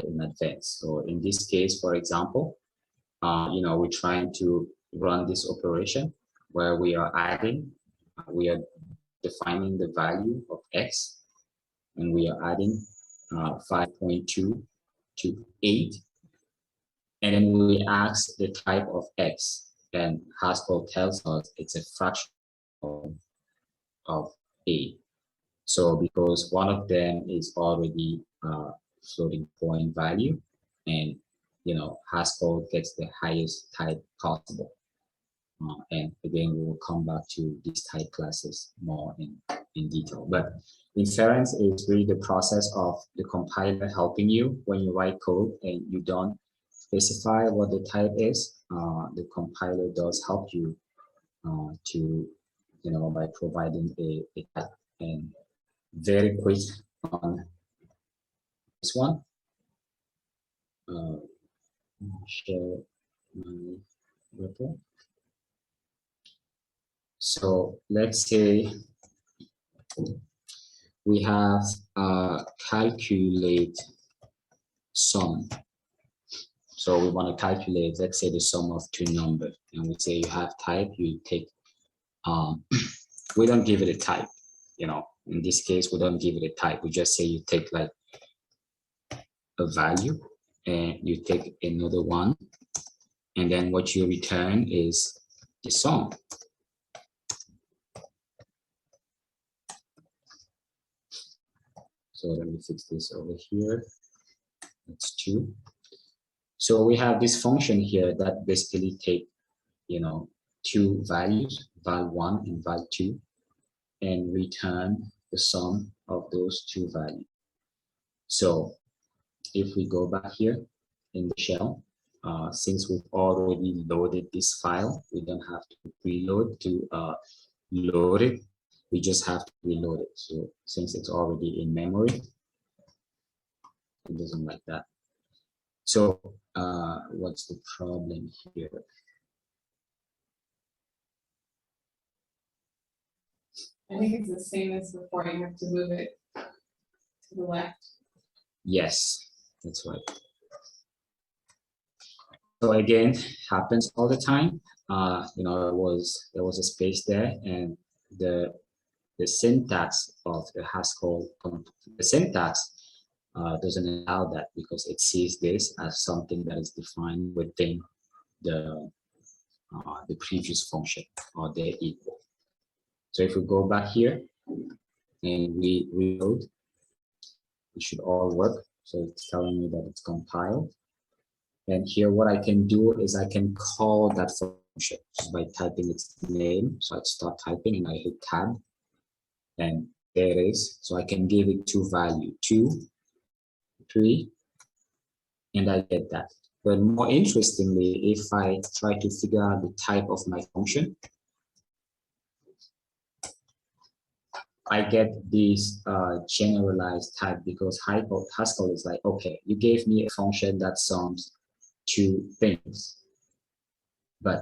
in advance. So in this case, for example, we're trying to run this operation where we are defining the value of x, and we are adding 5.2 to 8, and then we ask the type of x, and Haskell tells us it's a fraction of a. So because one of them is already floating point value, and Haskell gets the highest type possible. And again, we will come back to these type classes more in detail. But inference is really the process of the compiler helping you when you write code and you don't specify what the type is. The compiler does help you by providing a type. And very quick on this one. Share my Repo. So let's say we have calculate sum. So we want to calculate, let's say, the sum of two numbers, and we say you have type, you take, we don't give it a type, in this case, we don't give it a type. We just say you take like a value and you take another one, and then what you return is the sum. So let me fix this over here. That's 2. So we have this function here that basically take, two values, val1 and val2, and return the sum of those two values. So if we go back here in the shell, since we've already loaded this file, we don't have to reload to load it. We just have to reload it. So since it's already in memory, it doesn't like that. So what's the problem here? I think it's the same as before. You have to move it to the left. Yes, that's right. So again, happens all the time. There was a space there, and the syntax of the Haskell, doesn't allow that because it sees this as something that is defined within the previous function, or they're equal. So if we go back here and we reload, it should all work. So it's telling me that it's compiled. And here what I can do is I can call that function just by typing its name. So I start typing and I hit tab, and there it is. So I can give it two values, 2, 3, and I get that. But more interestingly, if I try to figure out the type of my function, I get this generalized type, because Haskell is like, okay, you gave me a function that sums two things, but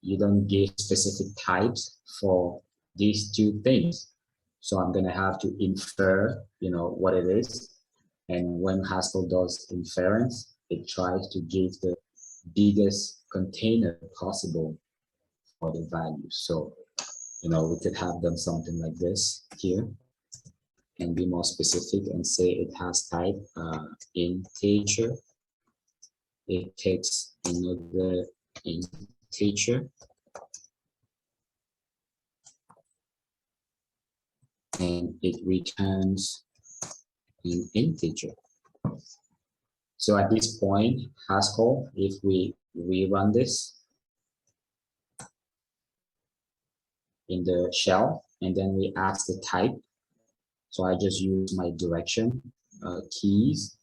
you don't give specific types for these two things. So I'm gonna have to infer, what it is. And when Haskell does inference, it tries to give the biggest container possible for the value. So we could have done something like this here and be more specific and say it has type integer. It takes another integer and it returns an integer. So at this point, Haskell, if we rerun this in the shell, and then we ask the type. So I just use my direction keys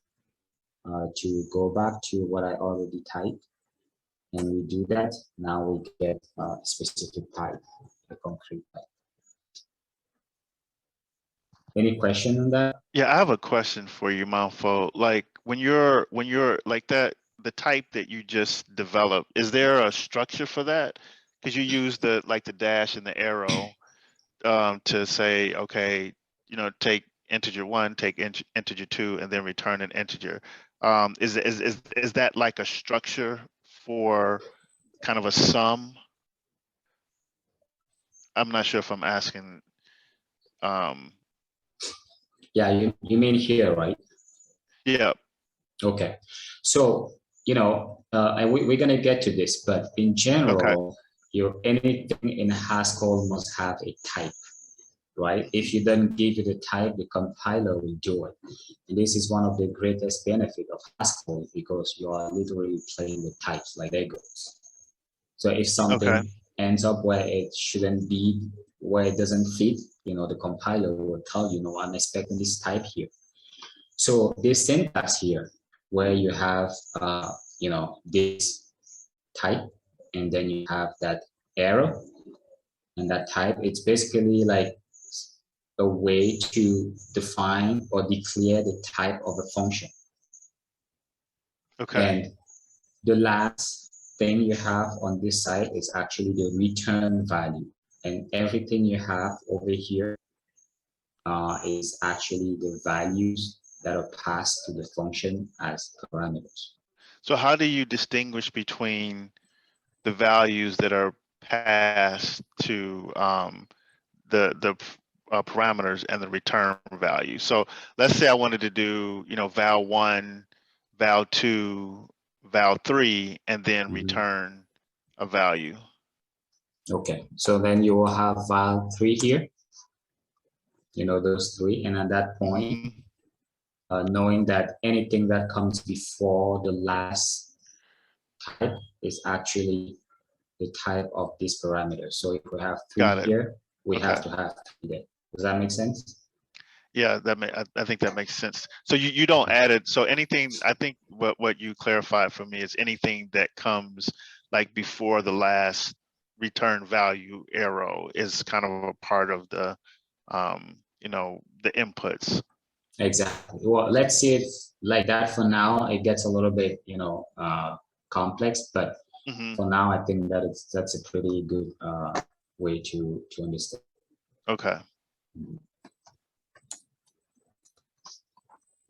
to go back to what I already typed. And we do that. Now we get a specific type, a concrete type. Any question on that? Yeah, I have a question for you, Manfo. Like when you're like that, the type that you just developed, is there a structure for that? Because you use the dash and the arrow to say, okay, take integer 1, take integer 2, and then return an integer. Is that like a structure for kind of a sum? I'm not sure if I'm asking. Yeah, you mean here, right? Yeah. Okay. So, and we're going to get to this, but in general, anything in Haskell must have a type, right? If you don't give it a type, the compiler will do it. And this is one of the greatest benefits of Haskell because you are literally playing with types like Legos. So if something ends up where it shouldn't be, where it doesn't fit, the compiler will tell you, no, I'm expecting this type here. So this syntax here, where you have, this type, and then you have that arrow and that type, it's basically like a way to define or declare the type of a function. Okay. And the last thing you have on this side is actually the return value. And everything you have over here is actually the values that are passed to the function as parameters. So how do you distinguish between the values that are passed to the parameters and the return value? So let's say I wanted to do, val1, val2, val3, and then return a value. Okay, so then you will have val3 here, those three, and at that point, knowing that anything that comes before the last type is actually the type of this parameter. So if we have 3 here, we have to have 3 there. Does that make sense? Yeah, I think that makes sense. So you don't add it. So anything, I think what you clarified for me is anything that comes like before the last return value arrow is kind of a part of the, the inputs. Exactly. Well, let's see it like that for now. It gets a little bit, complex, but for now, I think that's a pretty good way to understand. Okay.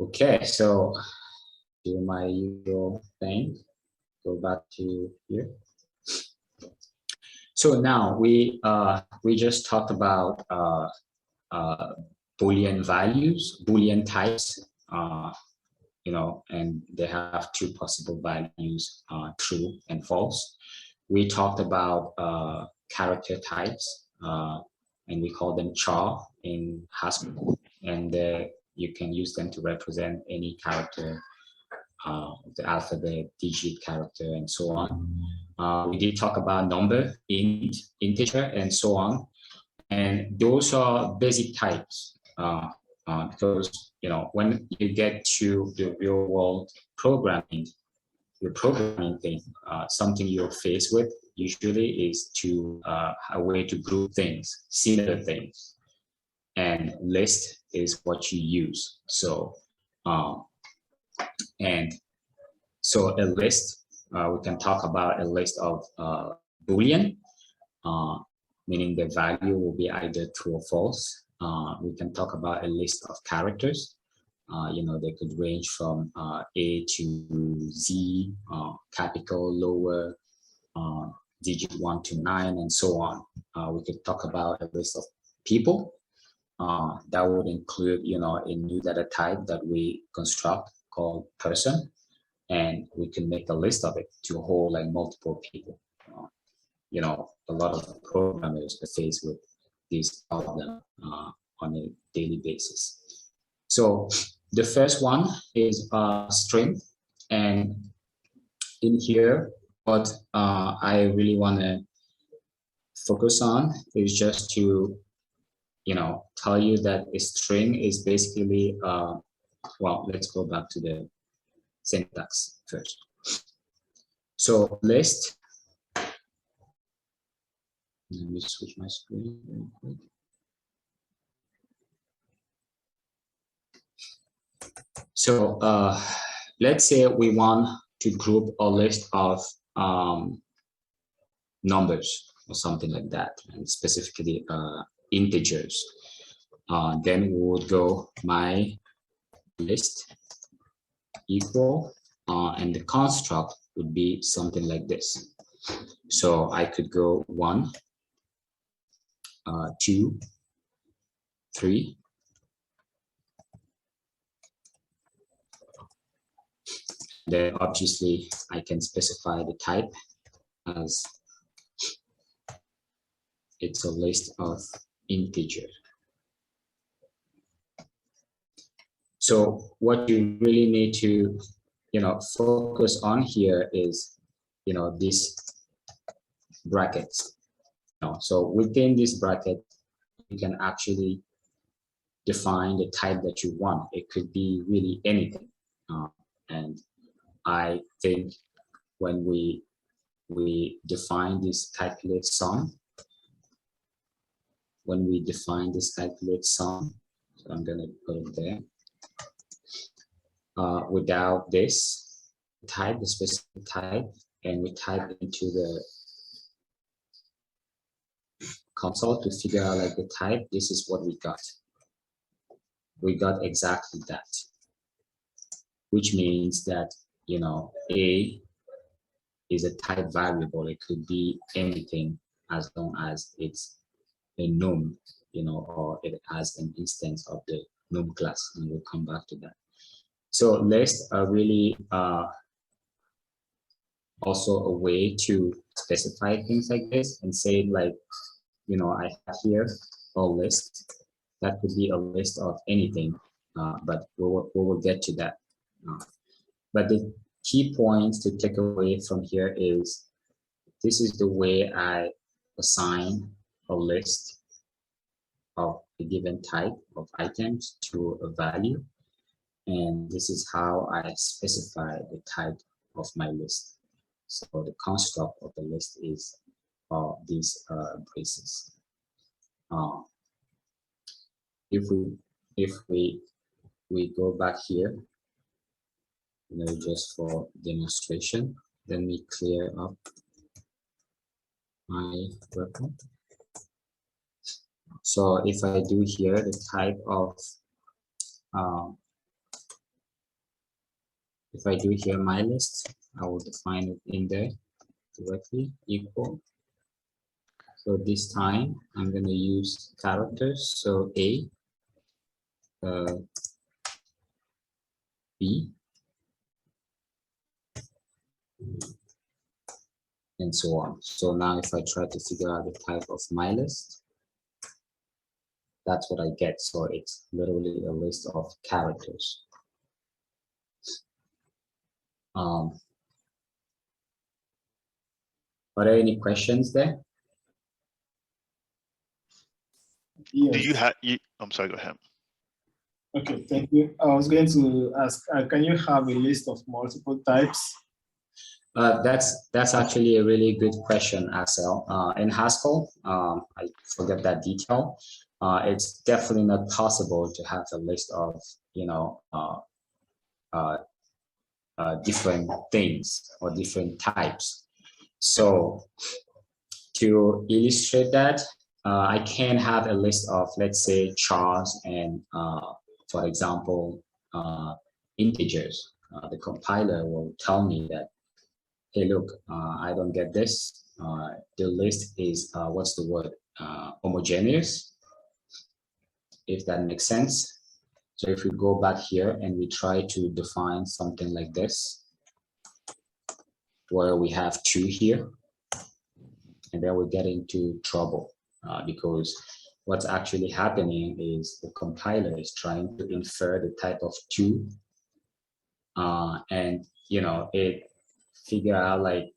Okay, so do my usual thing. Go back to here. So now we just talked about Boolean values, Boolean types, and they have 2 possible values, true and false. We talked about character types, and we call them char in Haskell, and you can use them to represent any character, the alphabet, digit, character, and so on. We did talk about number, int, integer, and so on. And those are basic types because, when you get to the real world programming, the programming thing, something you're faced with usually is to a way to group things, similar things. And list is what you use. So, and so a list, we can talk about a list of Boolean, meaning the value will be either true or false. We can talk about a list of characters. They could range from A to Z, capital, lower, digit 1 to 9 and so on. We could talk about a list of people. That would include, you know, a new data type that we construct called person, and we can make a list of it to hold like multiple people. You know, a lot of programmers are faced with this problem on a daily basis. So the first one is string, and in here, what I really want to focus on is just to, you know, tell you that a string is basically, well, let's go back to the syntax first. So list, let me switch my screen very quick. So let's say we want to group a list of numbers or something like that, and specifically integers. Then we would go my list equal, and the construct would be something like this. So I could go 1, 2, 3. Then obviously I can specify the type as it's a list of integer. So what you really need to, you know, focus on here is, you know, these brackets. You know, so within this bracket, you can actually define the type that you want. It could be really anything. And I think when we define this calculate sum, so I'm gonna put it there. Without this type, the specific type, and we type into the console to figure out like the type, this is what we got. We got exactly that, which means that, you know, A is a type variable. It could be anything as long as it's a num, you know, or it has an instance of the num class, and we'll come back to that. So lists are really also a way to specify things like this and say, like, you know, I have here a list. That could be a list of anything, but we will get to that. But the key points to take away from here is this is the way I assign a list of a given type of items to a value. And this is how I specify the type of my list. So the construct of the list is these braces. If we go back here, you know, just for demonstration, let me clear up my repo. So if I do here the type of if I do here my list, I will define it in there directly, equal. So this time I'm going to use characters. So A, B, and so on. So now if I try to figure out the type of my list, that's what I get. So it's literally a list of characters. Are there any questions there? Yes. Do you have? I'm sorry. Go ahead. Okay, thank you. I was going to ask, can you have a list of multiple types? That's actually a really good question, Axel. In Haskell, I forget that detail. It's definitely not possible to have a list of, you know, different things or different types. So to illustrate that, I can have a list of, let's say, chars and, for example, integers. The compiler will tell me that, hey, look, I don't get this. the list is, what's the word, homogeneous, if that makes sense. So if we go back here and we try to define something like this, where we have 2 here, and then we get into trouble because what's actually happening is the compiler is trying to infer the type of 2, and it figure out, like,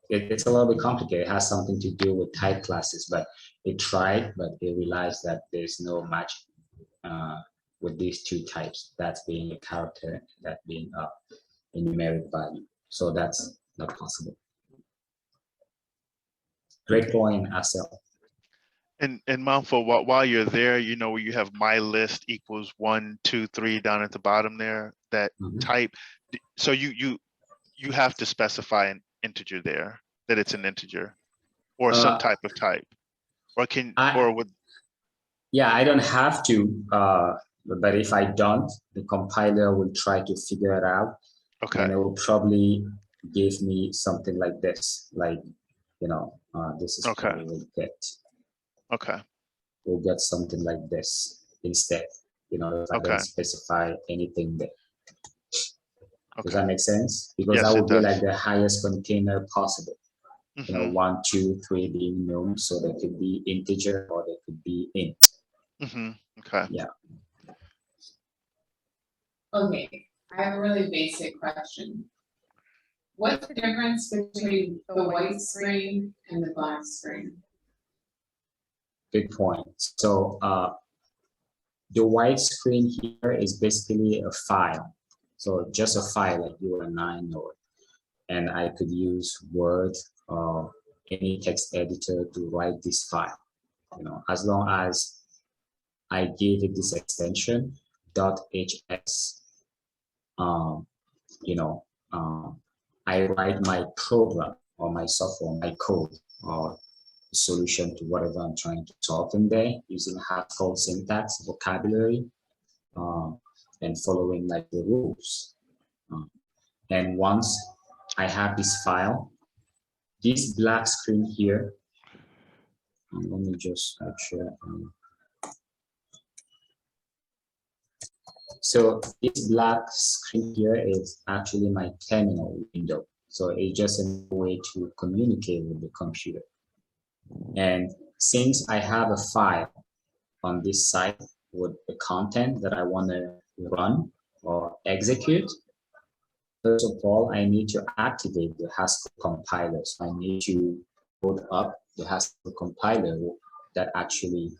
it's a little bit complicated. It has something to do with type classes, but it tried, but it realized that there's no match with these 2 types, that's being a character, that being a numeric value. So that's not possible. Great point, Haskell. And Manfo, while you're there, where you have my list equals 1, 2, 3 down at the bottom there, that type. So you have to specify an integer there, that it's an integer, or some type of type, or yeah, I don't have to, but if I don't, the compiler will try to figure it out. Okay. And it will probably give me something like this, like, this is okay. what we'll get. Okay. We'll get something like this instead, if I don't specify anything there. Okay. Does that make sense? Because yes, that would be like the highest container possible. 1, 2, 3 being known, so they could be integer or they could be int. Okay. Yeah. Okay, I have a really basic question. What's the difference between the white screen and the black screen? Good point. So the white screen here is basically a file. So just a file like you and I know. And I could use Word or any text editor to write this file. As long as I give it this extension .hs, I write my program or my software, my code, or solution to whatever I'm trying to solve in there using Haskell syntax, vocabulary, and following like the rules. And once I have this file, this black screen here, let me just make sure. So this black screen here is actually my terminal window. So it's just a way to communicate with the computer. And since I have a file on this side with the content that I want to run or execute, first of all, I need to activate the Haskell compiler. So I need to load up the Haskell compiler that actually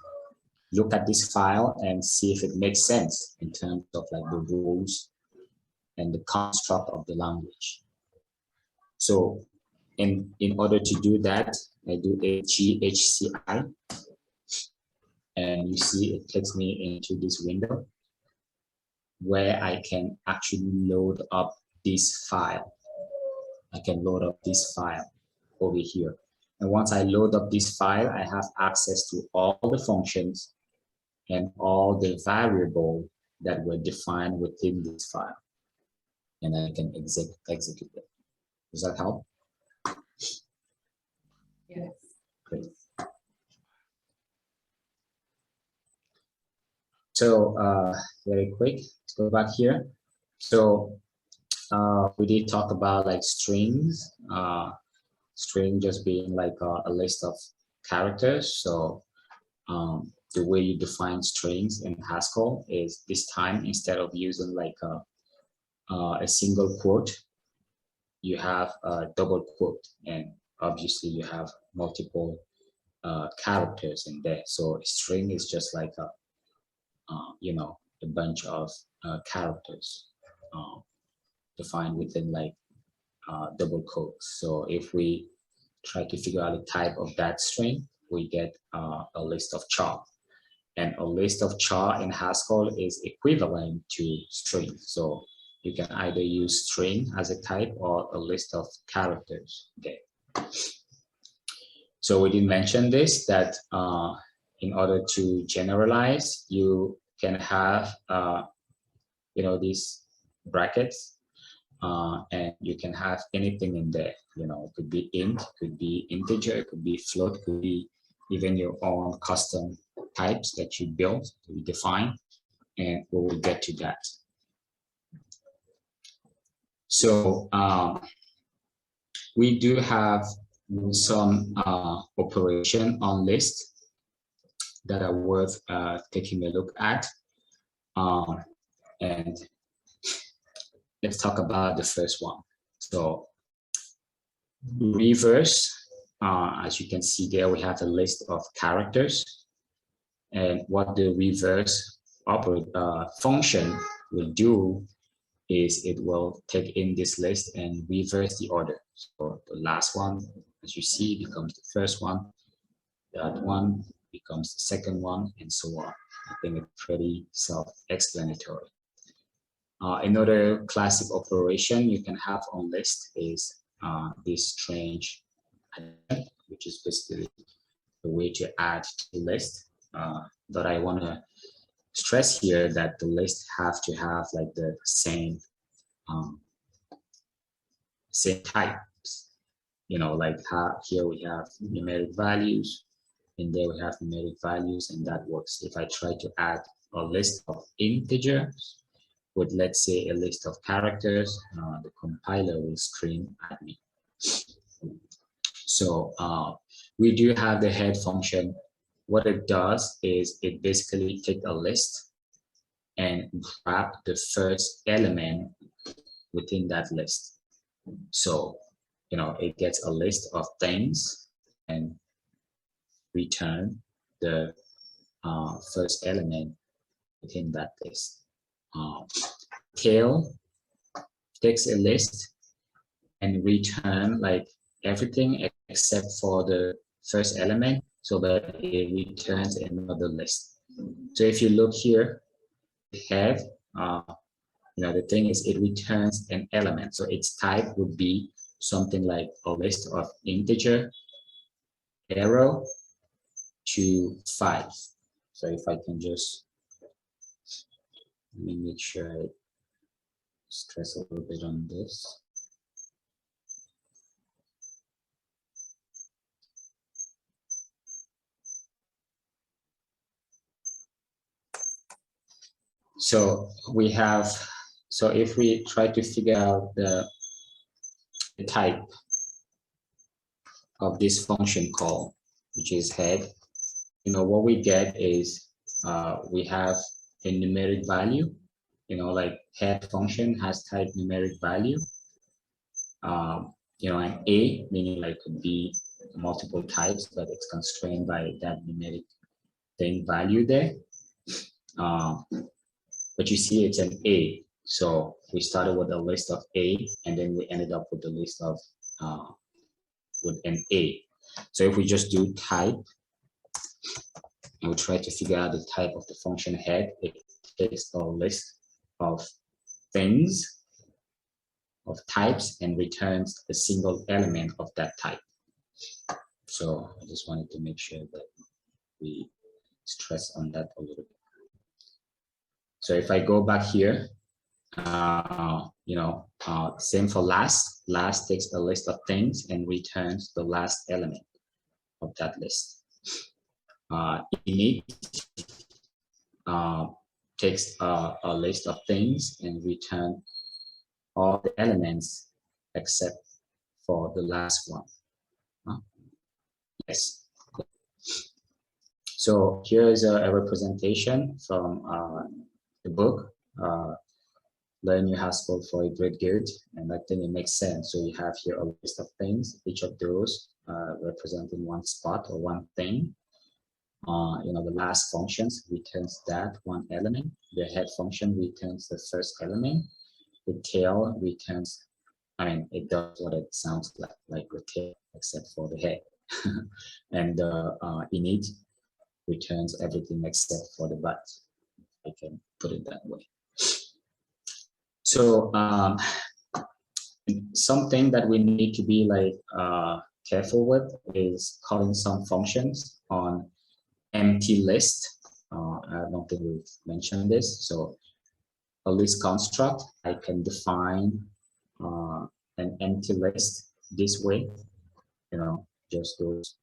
look at this file and see if it makes sense in terms of like the rules and the construct of the language. So in order to do that, I do a GHCI, and you see it takes me into this window where I can actually load up this file. I can load up this file over here. And once I load up this file, I have access to all the functions and all the variables that were defined within this file. And I can execute it. Does that help? Yes. Great. So very quick, let's go back here. So we did talk about like strings, string just being like a list of characters. So the way you define strings in Haskell is this time, instead of using like a single quote, you have a double quote, and obviously you have multiple characters in there. So a string is just like a a bunch of characters defined within like double quotes. So if we try to figure out the type of that string, we get a list of char. And a list of char in Haskell is equivalent to string. So you can either use string as a type or a list of characters. Okay. So we did mention this, that in order to generalize, you can have these brackets. and you can have anything in there. You know, it could be int, could be integer, it could be float, could be even your own custom types that you build, you define, and we will get to that. So we do have some operation on list that are worth taking a look at. And let's talk about the first one. So reverse, as you can see there, we have a list of characters. And what the reverse function will do is it will take in this list and reverse the order. So the last one, as you see, becomes the first one. That one becomes the second one, and so on. I think it's pretty self-explanatory. Another classic operation you can have on list is this strange addition, which is basically the way to add to the list. But I want to stress here that the list have to have like the same types. You know, like here we have numeric values, and there we have numeric values, and that works. If I try to add a list of integers with, let's say, a list of characters, the compiler will scream at me. So we do have the head function. What it does is it basically takes a list and grab the first element within that list. So, you know, it gets a list of things and return the first element within that list. Tail takes a list and return like everything except for the first element, so that it returns another list. So if you look here, head, you know, the thing is it returns an element. So its type would be something like a list of integer, arrow to 5. So if I can just, let me make sure I stress a little bit on this. So we have, so if we try to figure out the type of this function call, which is head, you know, what we get is we have a numeric value, you know, like head function has type numeric value, you know, an A, meaning like could be multiple types, but it's constrained by that numeric thing value there. But you see it's an A. So we started with a list of A, and then we ended up with the list of with an A. So if we just do type, and we try to figure out the type of the function head, it takes a list of things, of types, and returns a single element of that type. So I just wanted to make sure that we stress on that a little bit. So if I go back here, you know, same for last. Last takes a list of things and returns the last element of that list. Init takes a list of things and return all the elements except for the last one. Yes. So here is a representation from the book, Learn Your Haskell for a Great Good, and I think it makes sense. So you have here a list of things, each of those representing one spot or one thing. You know, the last functions returns that one element. The head function returns the first element. The tail returns, I mean, it does what it sounds like the tail, except for the head. And the init returns everything except for the butt. I can put it that way. So something that we need to be like careful with is calling some functions on empty list. I don't think we've mentioned this. So a list construct, I can define an empty list this way, you know, just those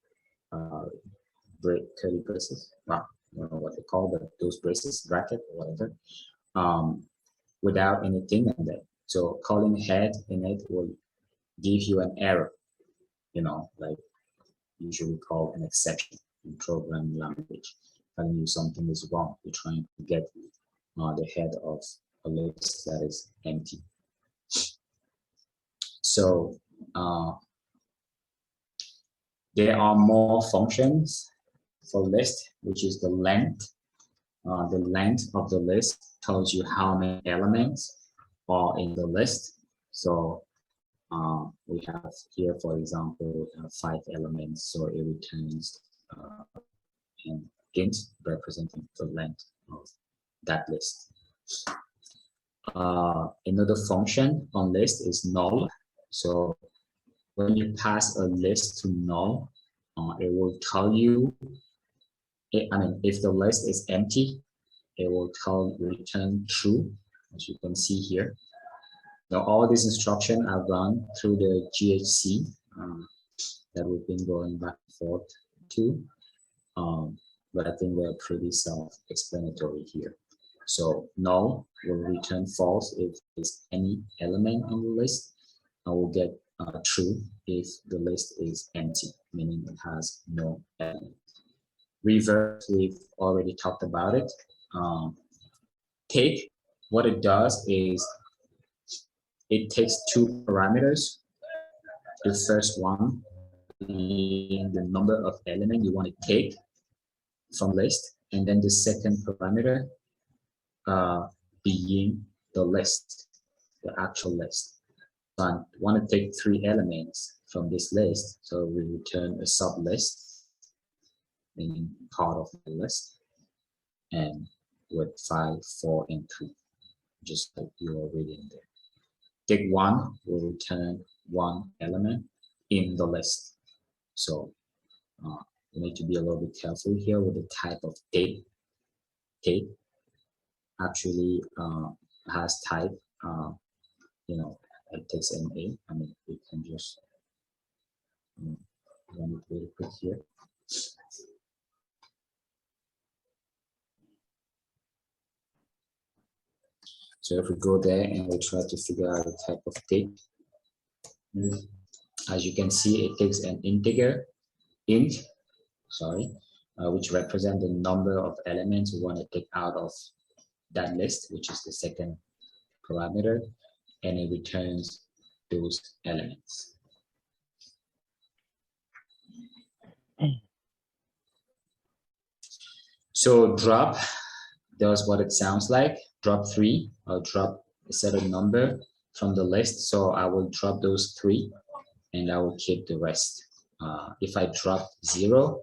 curly braces, well, I don't know what they call, but those braces, bracket or whatever, without anything in there. So calling head in it will give you an error, you know, like usually called an exception in programming language. Telling you something is wrong, you're trying to get the head of a list that is empty. So there are more functions for list, which is the length. The length of the list tells you how many elements are in the list. So we have here, for example, 5 elements, so it returns an int representing the length of that list. Another function on list is null. So when you pass a list to null, it will tell you, if the list is empty, it will return true, as you can see here. Now all these instructions are run through the GHC that we've been going back and forth to, but I think they're pretty self-explanatory here. So null will return false if there's any element in the list, and will get true if the list is empty, meaning it has no element. Reverse, we've already talked about it. Take, what it does is it takes 2 parameters. The first one being the number of elements you want to take from list, and then the second parameter being the list, the actual list. So I want to take 3 elements from this list, so we return a sub list, meaning part of the list, and with 5, 4, and 3, just like you are reading there. Take 1 will return 1 element in the list. So you need to be a little bit careful here with the type of take. Take actually has type, you know, it takes an A. I mean, we can just run it really quick here. So if we go there and we try to figure out the type of take, as you can see, it takes an integer, int, which represents the number of elements we want to take out of that list, which is the second parameter, and it returns those elements. So drop does what it sounds like. Drop 3 or drop a certain number from the list. So I will drop those 3 and I will keep the rest. If I drop 0,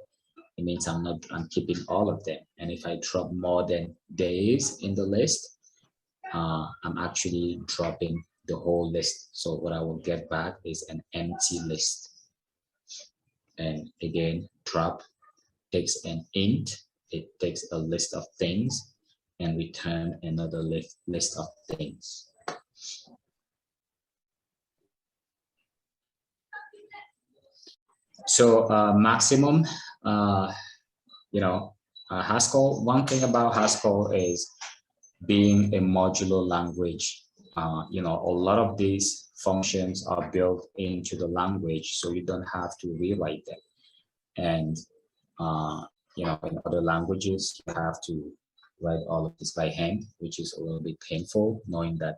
it means I'm keeping all of them. And if I drop more than days in the list, I'm actually dropping the whole list. So what I will get back is an empty list. And again, drop takes an int, it takes a list of things and return another list of things. So maximum, you know, Haskell, one thing about Haskell is being a modular language. You know, a lot of these functions are built into the language, so you don't have to rewrite them. And you know, in other languages, you have to write all of this by hand, which is a little bit painful, knowing that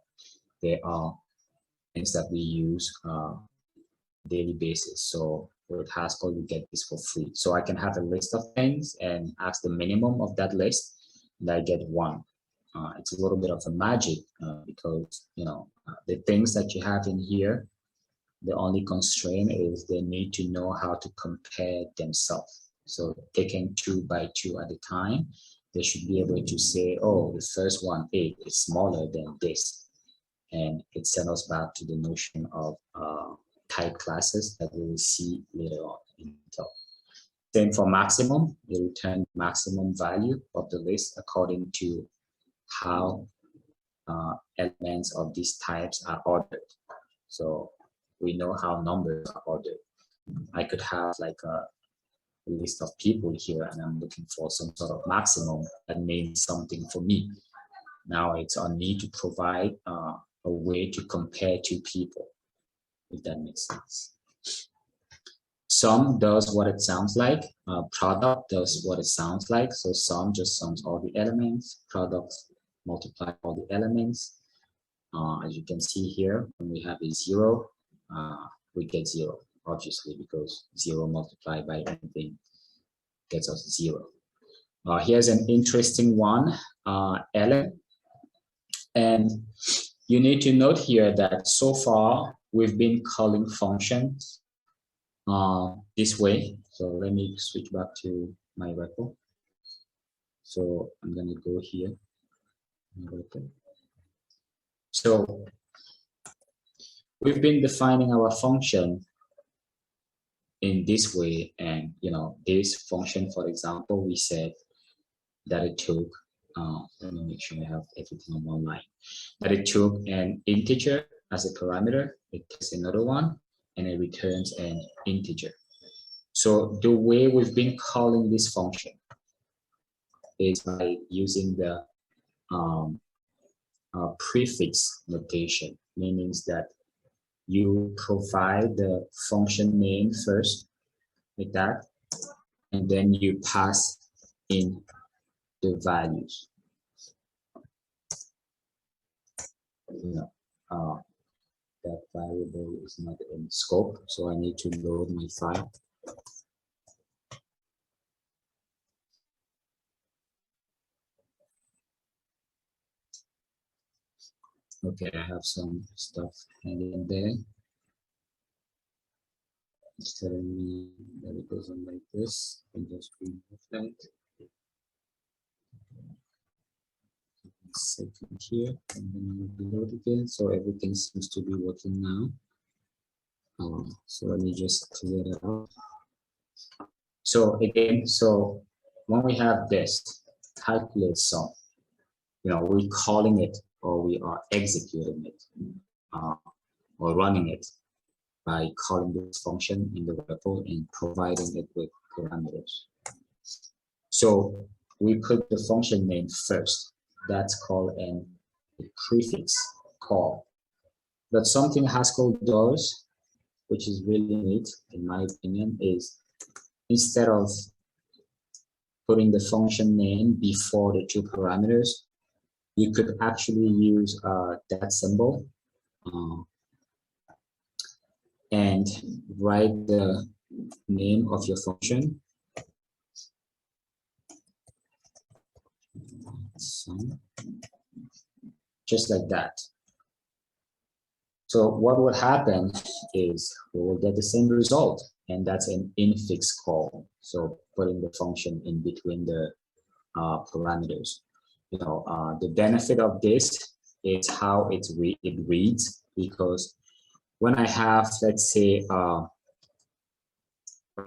there are things that we use daily basis. So with Haskell, you get this for free. So I can have a list of things and ask the minimum of that list, and I get 1. It's a little bit of a magic because, you know, the things that you have in here, the only constraint is they need to know how to compare themselves. So taking 2 by 2 at a time, they should be able to say, oh, the first one, 8, is smaller than this. And it sends us back to the notion of type classes that we will see later on in talk. Same for maximum, you return maximum value of the list according to how elements of these types are ordered. So we know how numbers are ordered. I could have like a list of people here and I'm looking for some sort of maximum that means something for me. Now it's on me to provide a way to compare two people, if that makes sense. Sum does what it sounds like. Product does what it sounds like. So sum just sums all the elements. Product multiply all the elements. As you can see here, when we have a 0, we get 0, obviously, because 0 multiplied by anything gets us 0. Here's an interesting one, ln. And you need to note here that so far we've been calling functions this way. So let me switch back to my repo. So I'm going to go here. So we've been defining our function in this way, and this function, for example, we said that it took let me make sure I have everything on one line, that it took an integer as a parameter, it takes another one, and it returns an integer. So the way we've been calling this function is by using the prefix notation, meaning that you provide the function name first, like that, and then you pass in the values. That variable is not in scope, so I need to load my file. Okay, I have some stuff hanging there. It's telling me that it goes on like this, and just remove that. Second here, and then we'll load again, so everything seems to be working now. So let me just clear that out. So again, so when we have this calculate sum, we're calling it, or we are executing it, or running it by calling this function in the repo and providing it with parameters. So we put the function name first. That's called a prefix call. But something Haskell does, which is really neat, in my opinion, is instead of putting the function name before the two parameters, you could actually use that symbol and write the name of your function. Just like that. So what would happen is we will get the same result, and that's an infix call. So putting the function in between the parameters. The benefit of this is how it reads, because when I have, let's say, by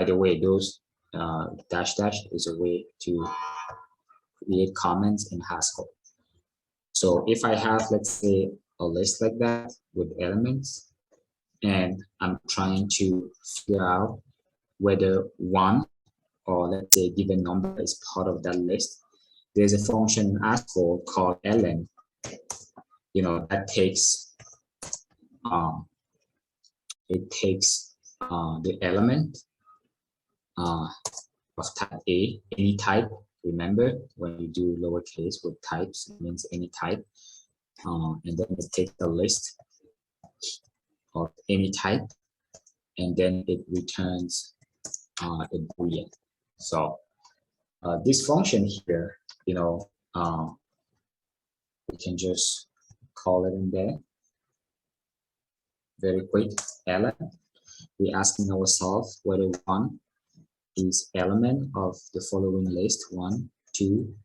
the way, those dash is a way to create comments in Haskell. So if I have, let's say, a list like that with elements, and I'm trying to figure out whether one, or let's say a given number, is part of that list, there's a function in Haskell called ln. That takes the element of type A, any type. Remember, when you do lowercase with types, it means any type. And then it takes a list of any type, and then it returns a boolean. So this function here, we can just call it in there. Very quick, ln. We're asking ourselves whether one is element of the following list, 1, 2,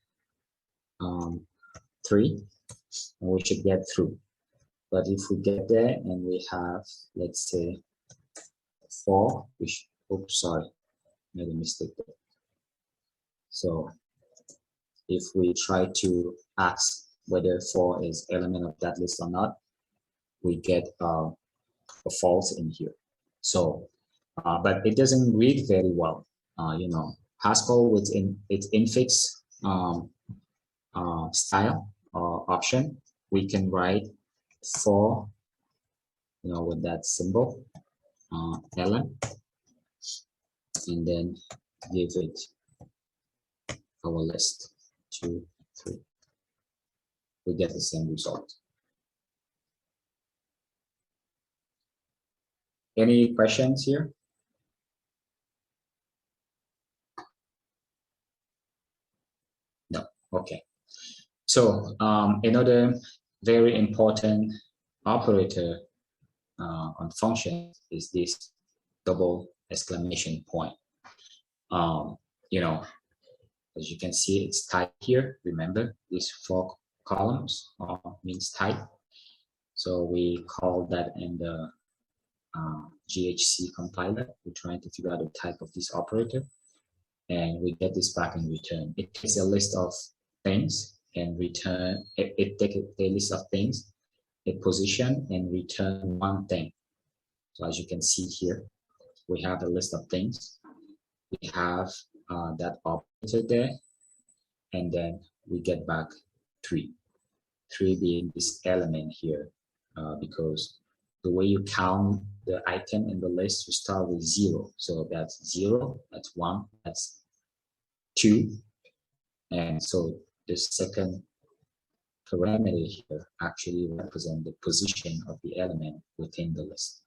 3, and we should get through. But if we get there and we have, let's say, 4, which, oops, sorry, made a mistake there. So if we try to ask whether 4 is element of that list or not, we get a false in here. So, but it doesn't read very well. You know, Haskell with its infix style or option, we can write for, you know, with that symbol, ln, and then give it our list 2, 3. We get the same result. Any questions here? No. Okay. So another very important operator on function is this double exclamation point. You know, as you can see, it's type here. Remember, these 4 columns means type. So we call that in the GHC compiler. We're trying to figure out the type of this operator, and we get this back in return. It takes a list of things and return. It takes a list of things, a position, and return one thing. So as you can see here, we have a list of things. We have that operator there, and then we get back 3. 3 being this element here, because the way you count the item in the list, you start with 0. So that's 0, that's 1, that's 2. And so the second parameter here actually represents the position of the element within the list.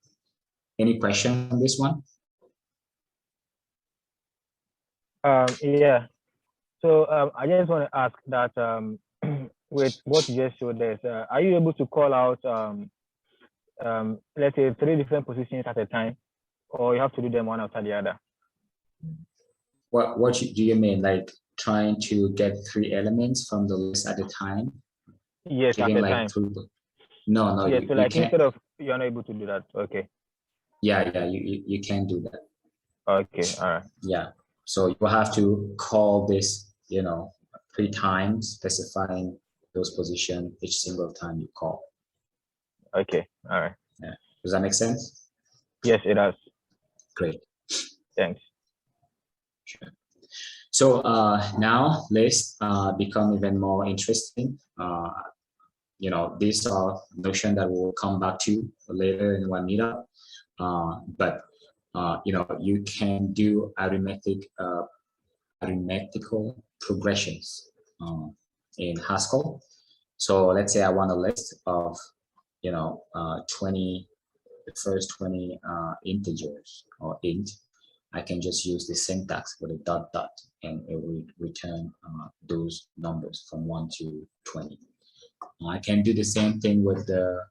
Any question on this one? Yeah. So I just want to ask that with what you just showed us, are you able to call out, let's say, 3 different positions at a time, or you have to do them one after the other? What do you mean, like trying to get 3 elements from the list at a time? Yes, at a time. No, yes, you, so like you instead of, you're not able to do that. Okay. Yeah, you can do that. Okay, all right. Yeah, so you have to call this, you know, 3 times, specifying those positions each single time you call. Okay, all right. Yeah. Does that make sense? Yes, it does. Great. Thanks. Sure. So now lists become even more interesting. You know, these are notions that we'll come back to later in one meetup. But you know, you can do arithmetical progressions in Haskell. So let's say I want a list of, you know, 20, the first 20 integers or int. I can just use the syntax with a dot dot, and it will return those numbers from 1 to 20. I can do the same thing with the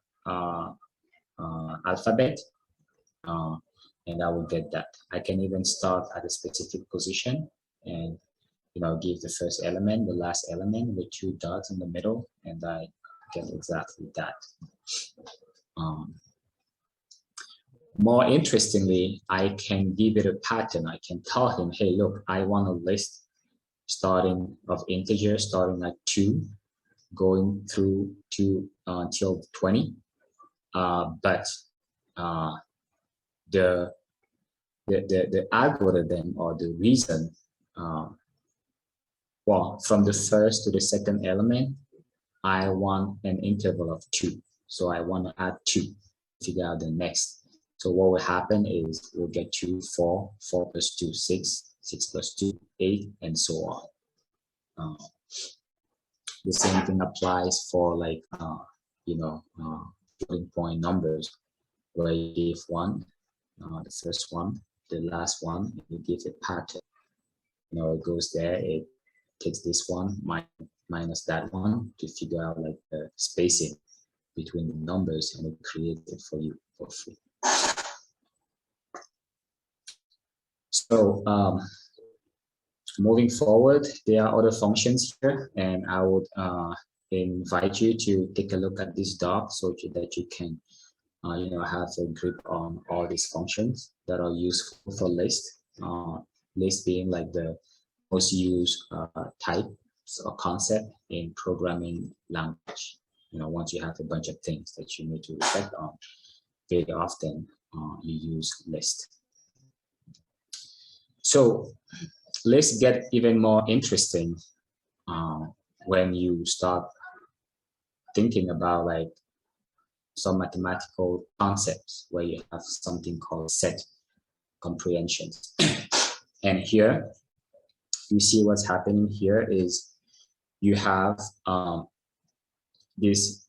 alphabet, and I will get that. I can even start at a specific position and, you know, give the first element, the last element with 2 dots in the middle, and I get exactly that. More interestingly, I can give it a pattern. I can tell him, hey, look, I want a list starting of integers starting at 2, going through to until 20. But the algorithm or the reason, well, from the first to the second element, I want an interval of 2. So I want to add 2, figure out the next. So what will happen is we'll get 2, 4, 4 plus 2, 6, 6 plus 2, 8, and so on. The same thing applies for, like, you know, floating point numbers, where you give 1, the first one, the last one, you give a pattern. You know, it goes there, it takes this one minus that one to figure out like the spacing between the numbers, and it creates it for you for free. So moving forward, there are other functions here, and I would invite you to take a look at this doc so that you can you know, have a grip on all these functions that are useful for list. List being like the most used type or concept in programming language. You know, once you have a bunch of things that you need to reflect on. very often you use list. So lists get even more interesting when you start thinking about like some mathematical concepts where you have something called set comprehensions. And here you see what's happening here is you have this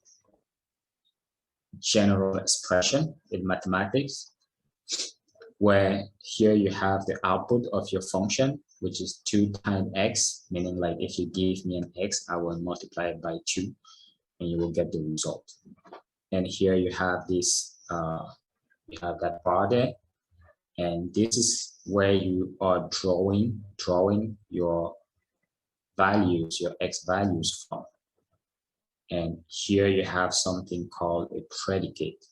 general expression in mathematics, where here you have the output of your function, which is 2 times x, meaning like if you give me an x, I will multiply it by 2 and you will get the result. And here you have this, you have that bar there, and this is where you are drawing your values, your x values from. And here you have something called a predicate,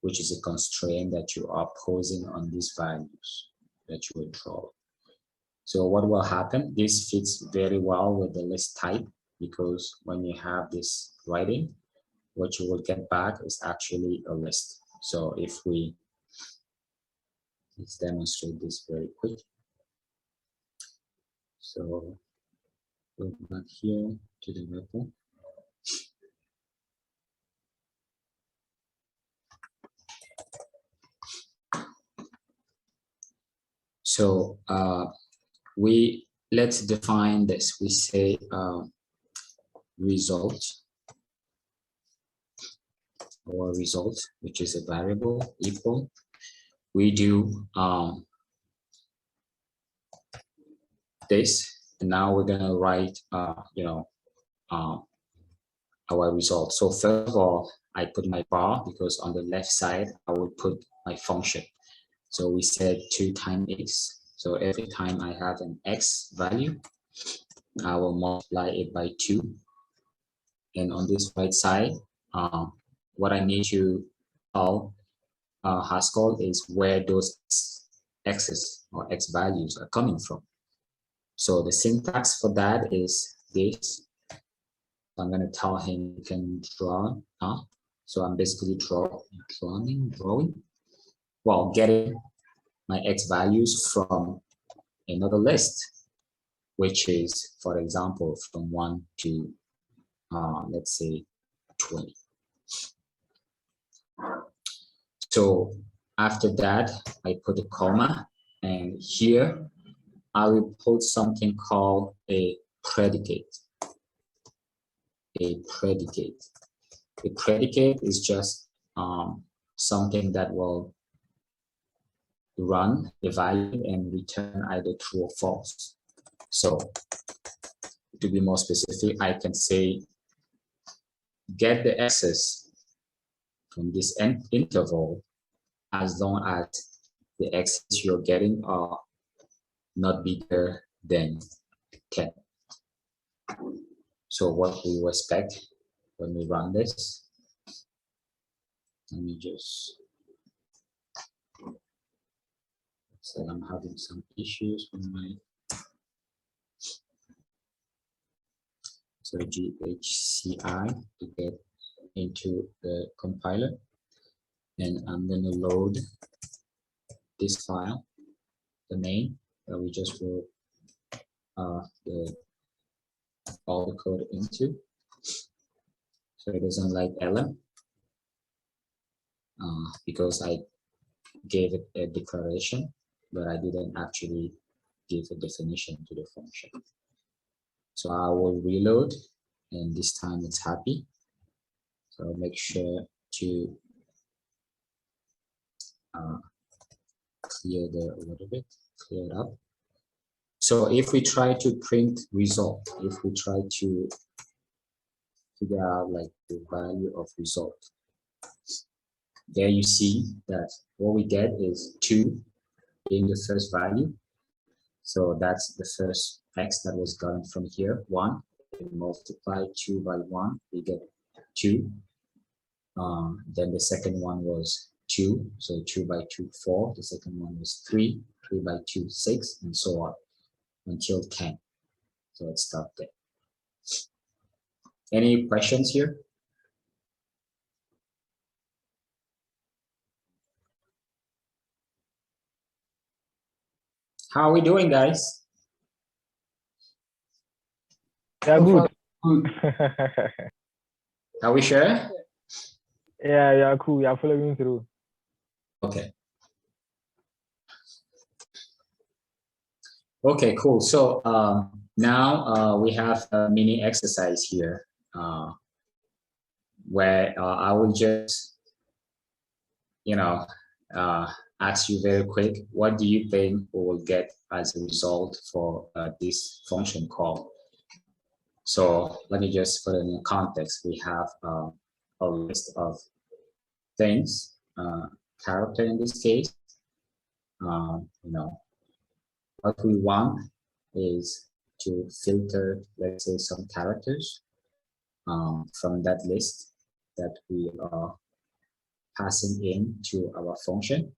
which is a constraint that you are posing on these values that you will draw. So what will happen? This fits very well with the list type, because when you have this writing, what you will get back is actually a list. So if we, let's demonstrate this very quick. So go back here to the repo. So let's define this. We say result, or result, which is a variable, equal. We do this, and now we're gonna write our result. So first of all, I put my bar, because on the left side I will put my function. So we said 2 times x. So every time I have an x value, I will multiply it by 2. And on this right side, what I need to tell Haskell is where those x's or x values are coming from. So the syntax for that is this. I'm going to tell him you can draw. So I'm basically drawing. Well, getting my x values from another list, which is, for example, from 1 to let's say 20. So after that, I put a comma, and here I will put something called a predicate. A predicate. A predicate is just something that will run a value and return either true or false. So to be more specific, I can say get the x's from this interval as long as the x's you're getting are not bigger than 10. So what we expect when we run this, let me just, so I'm having some issues with my, so GHCI to get into the compiler, and I'm going to load this file, the main that we just wrote all the code into. So it doesn't like lm because I gave it a declaration, but I didn't actually give a definition to the function. So I will reload, and this time it's happy. So I'll make sure to clear a little bit, clear it up. So if we try to print result, if we try to figure out like the value of result, there you see that what we get is 2 in the first value. So that's the first x that was gotten from here, 1. We multiply 2 by 1, we get 2. Then the second one was 2, so 2 by 2, 4. The second one was 3, 3 by 2, 6, and so on until 10. So let's stop there. Any questions here? How are we doing, guys? Yeah, good. Are we sure? Yeah, cool. Yeah, following through. Okay. Okay, cool. So now we have a mini exercise here where I will just, ask you very quick, what do you think we will get as a result for this function call? So let me just put it in context. We have a list of things, character in this case. What we want is to filter, let's say, some characters from that list that we are passing in to our function.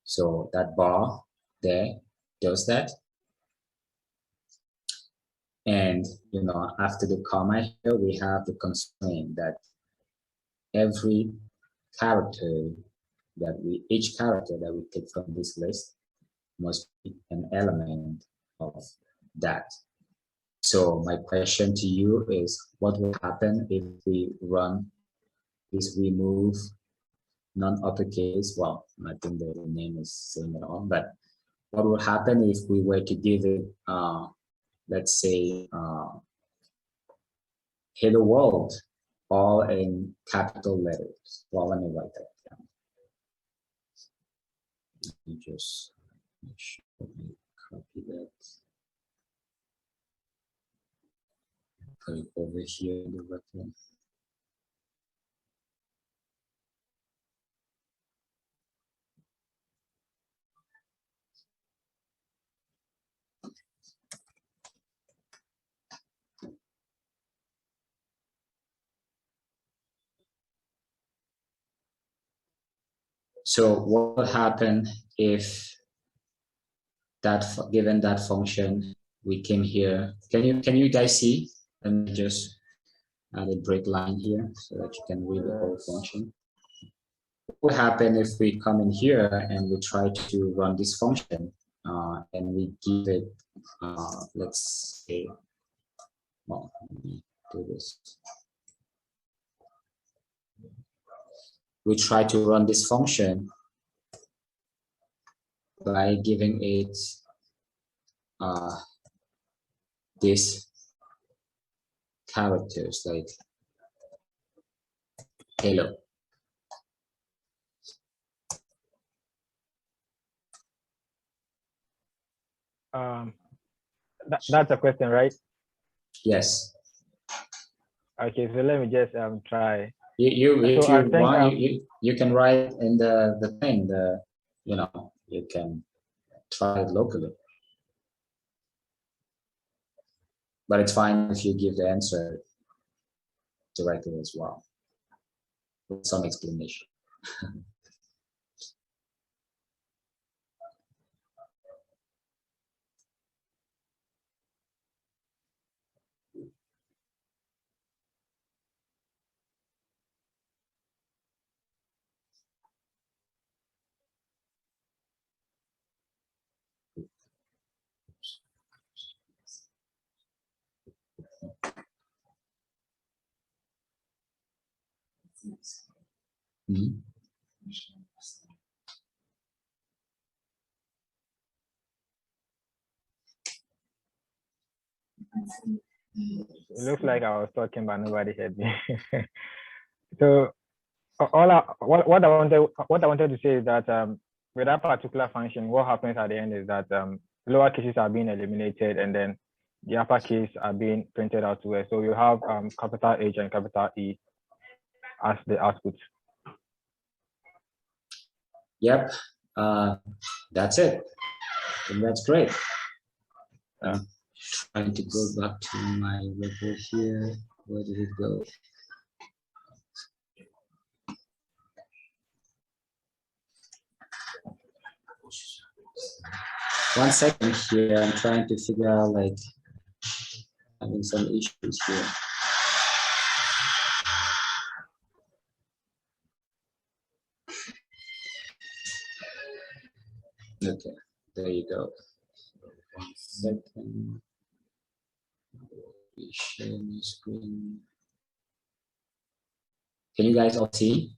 So that bar there does that. And, after the comma here, we have the constraint that every character each character that we take from this list must be an element of that. So my question to you is, what will happen if we run this remove non-uppercase? Well, I think the name is saying it all, but what will happen if we were to give it, let's say, hello world, all in capital letters? Well, let me write that down. Let me just make sure we copy that. Put it over here in the reference. So what will happen if that, given that function, we came here? Can you guys see? Let me just add a break line here so that you can read the whole function. What will happen if we come in here and we try to run this function and we give it, let's say, well, let me do this. We try to run this function by giving it these characters like hello. That's a question, right? Yes. Okay, so let me just try. If you want, you can write in the thing, you can try it locally. But it's fine if you give the answer directly as well, with some explanation. Mm-hmm. It looks like I was talking, but nobody heard me. So what I wanted to say is that with that particular function, what happens at the end is that lower cases are being eliminated, and then the uppercase are being printed out to us. So you have capital H and capital E as the output. Yep, that's it. And that's great. I'm trying to go back to my report here. Where did it go? One second here. I'm trying to figure out, like, having some issues here. Okay. There you go. 1 second. Share my screen. Can you guys all see?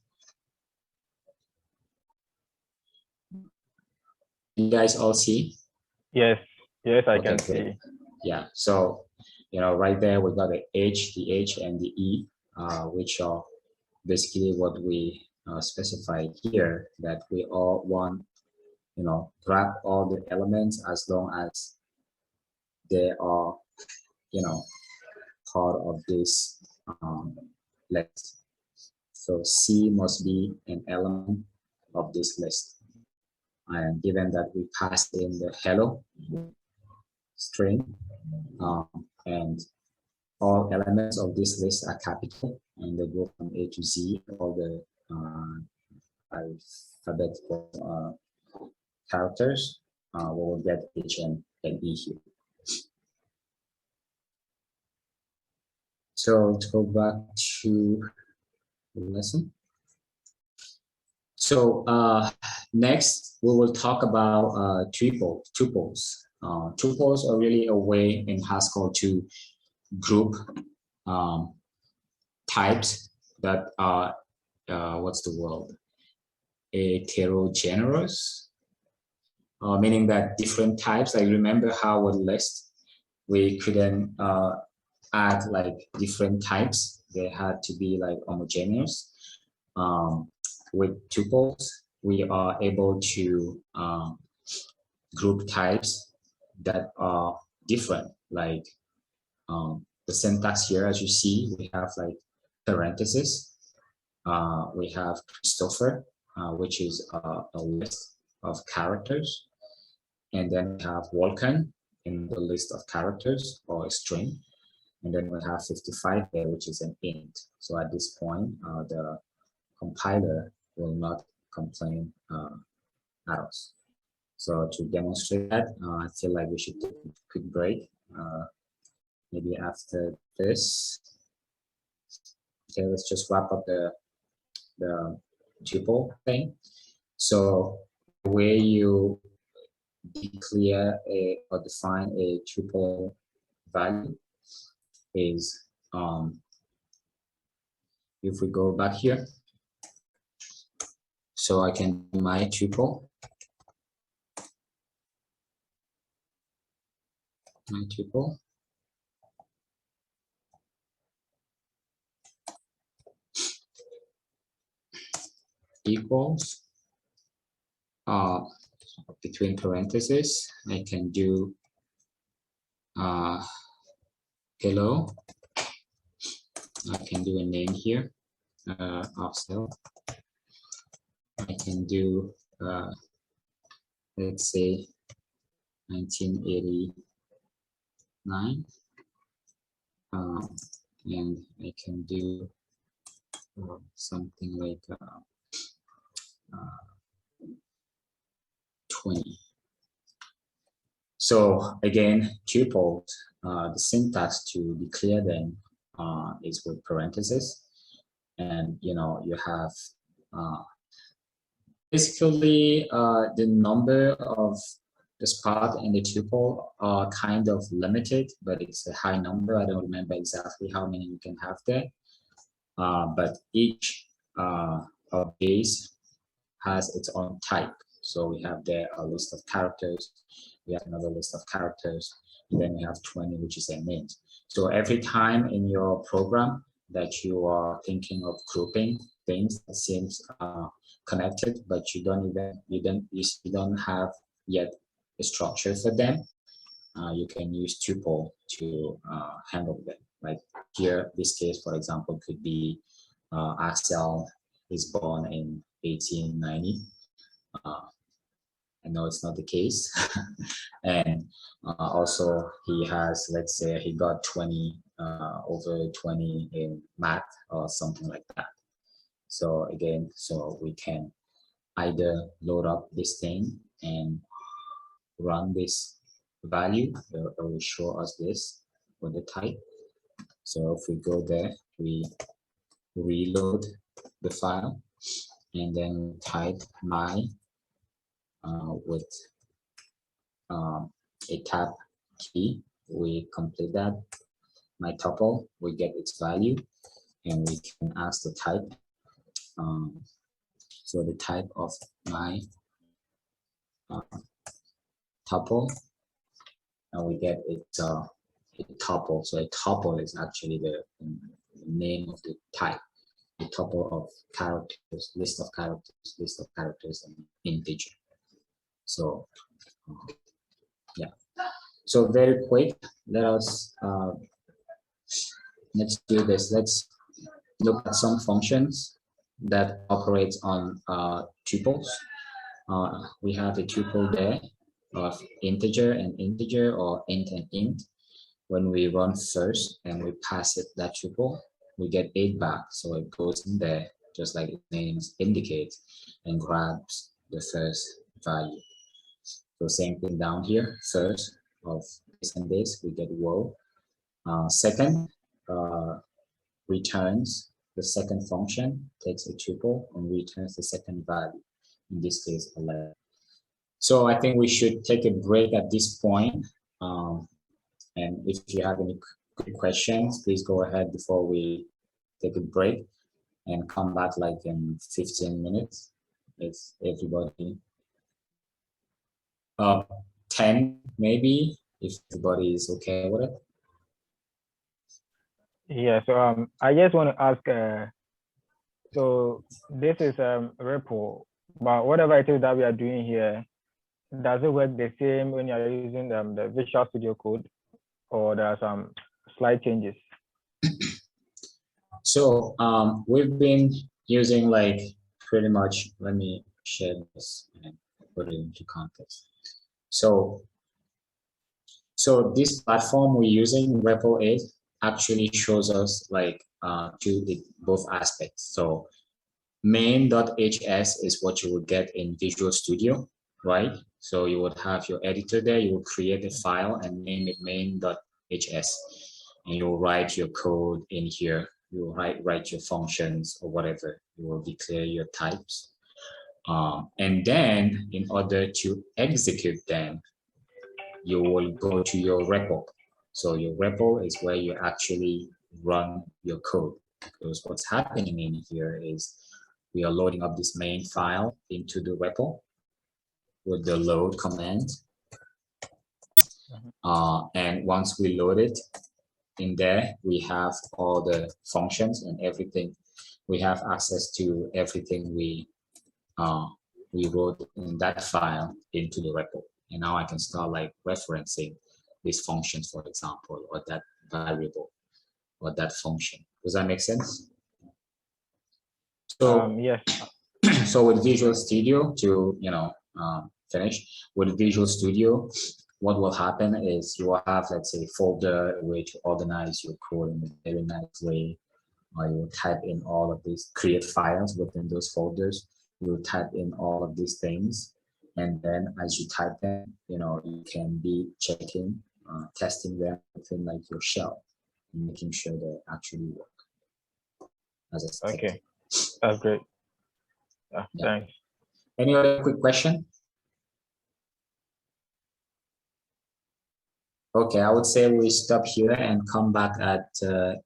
You guys all see? Yes, yes, I Okay, can great. see. Yeah, so, you know, right there, we got the H, and the E, which are basically what we specify here, that we all want, you know, grab all the elements as long as they are, you know, part of this list. So C must be an element of this list. And given that we passed in the hello string, and all elements of this list are capital, and they go from A to Z, all the alphabetical characters, we will get H and E here. So let's go back to the lesson. So next, we will talk about tuples. Tuples are really a way in Haskell to group types that are, what's the word? Heterogeneous, meaning that different types, like remember how with list, we couldn't add like different types. They had to be like homogeneous. With tuples, we are able to group types that are different. Like the syntax here, as you see, we have like parentheses. We have Christopher, which is a list of characters. And then we have Vulcan in the list of characters or a string. And then we have 55 there, which is an int. So at this point, the compiler will not complain at us. So to demonstrate that, I feel like we should take a quick break. Maybe after this. Okay, let's just wrap up the tuple thing. So the way you declare or define a tuple value is, if we go back here, so I can do my tuple. Equals between parentheses, I can do hello. I can do a name here, Haskell. I can do let's say 1989, and I can do something like 20. So again, tuples, the syntax to declare them is with parentheses, and you know you have basically the number of the spot in the tuple are kind of limited, but it's a high number. I don't remember exactly how many you can have there, but each of these has its own type. So we have there a list of characters, we have another list of characters, and then we have 20, which is a int. So every time in your program that you are thinking of grouping things that seems connected, but you don't have yet a structure for them, you can use tuple to handle them. Like here, this case, for example, could be Haskell is born in 1890. I know it's not the case. And also he has, let's say he got 20 over 20 in math or something like that. So again, so we can either load up this thing and run this value, it will show us this with the type. So if we go there, we reload the file and then type my with a tab key. We complete that. My tuple, we get its value, and we can ask the type. So the type of my tuple, and we get its a tuple. So a tuple is actually the name of the type. The tuple of characters, list of characters, and integer. So yeah. So very quick, let's do this. Let's look at some functions that operates on tuples. We have a tuple there of integer and integer, or int and int. When we run first and we pass it that tuple, we get 8 back. So it goes in there, just like its name indicates, and grabs the first value. So same thing down here, first of this and this, we get row. Second, returns the second function, takes a tuple and returns the second value, in this case 11. So I think we should take a break at this point. And if you have any quick questions, please go ahead before we take a break, and come back like in 15 minutes. If everybody, 10 maybe, if everybody is okay with it. Yeah, so I just want to ask, so this is Repo, but whatever it is that we are doing here, does it work the same when you're using the Visual Studio Code, or there are some slight changes? So we've been using like pretty much, let me share this and put it into context. So this platform we're using, Repo 8, actually shows us like both aspects. So main.hs is what you would get in Visual Studio, right? So you would have your editor there, you will create a file and name it main.hs, and you'll write your code in here. You will write your functions or whatever. You will declare your types. And then in order to execute them, you will go to your repo. So your repo is where you actually run your code. Because what's happening in here is we are loading up this main file into the repo with the load command. And once we load it in there, we have all the functions and everything. We have access to everything we wrote in that file into the repo. And now I can start like referencing these functions, for example, or that variable or that function. Does that make sense? So yes. So with Visual Studio, to finish with Visual Studio, what will happen is you will have, let's say, a folder, a way to organize your code in a very nice way. Or you will type in all of these, create files within those folders. You will type in all of these things, and then as you type them, you can be checking, testing them within like your shell, and making sure they actually work. As a step. Okay, that's great. Yeah. Thanks. Any other quick question? Okay, I would say we stop here and come back at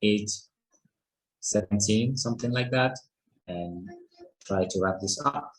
8:17, something like that, and try to wrap this up.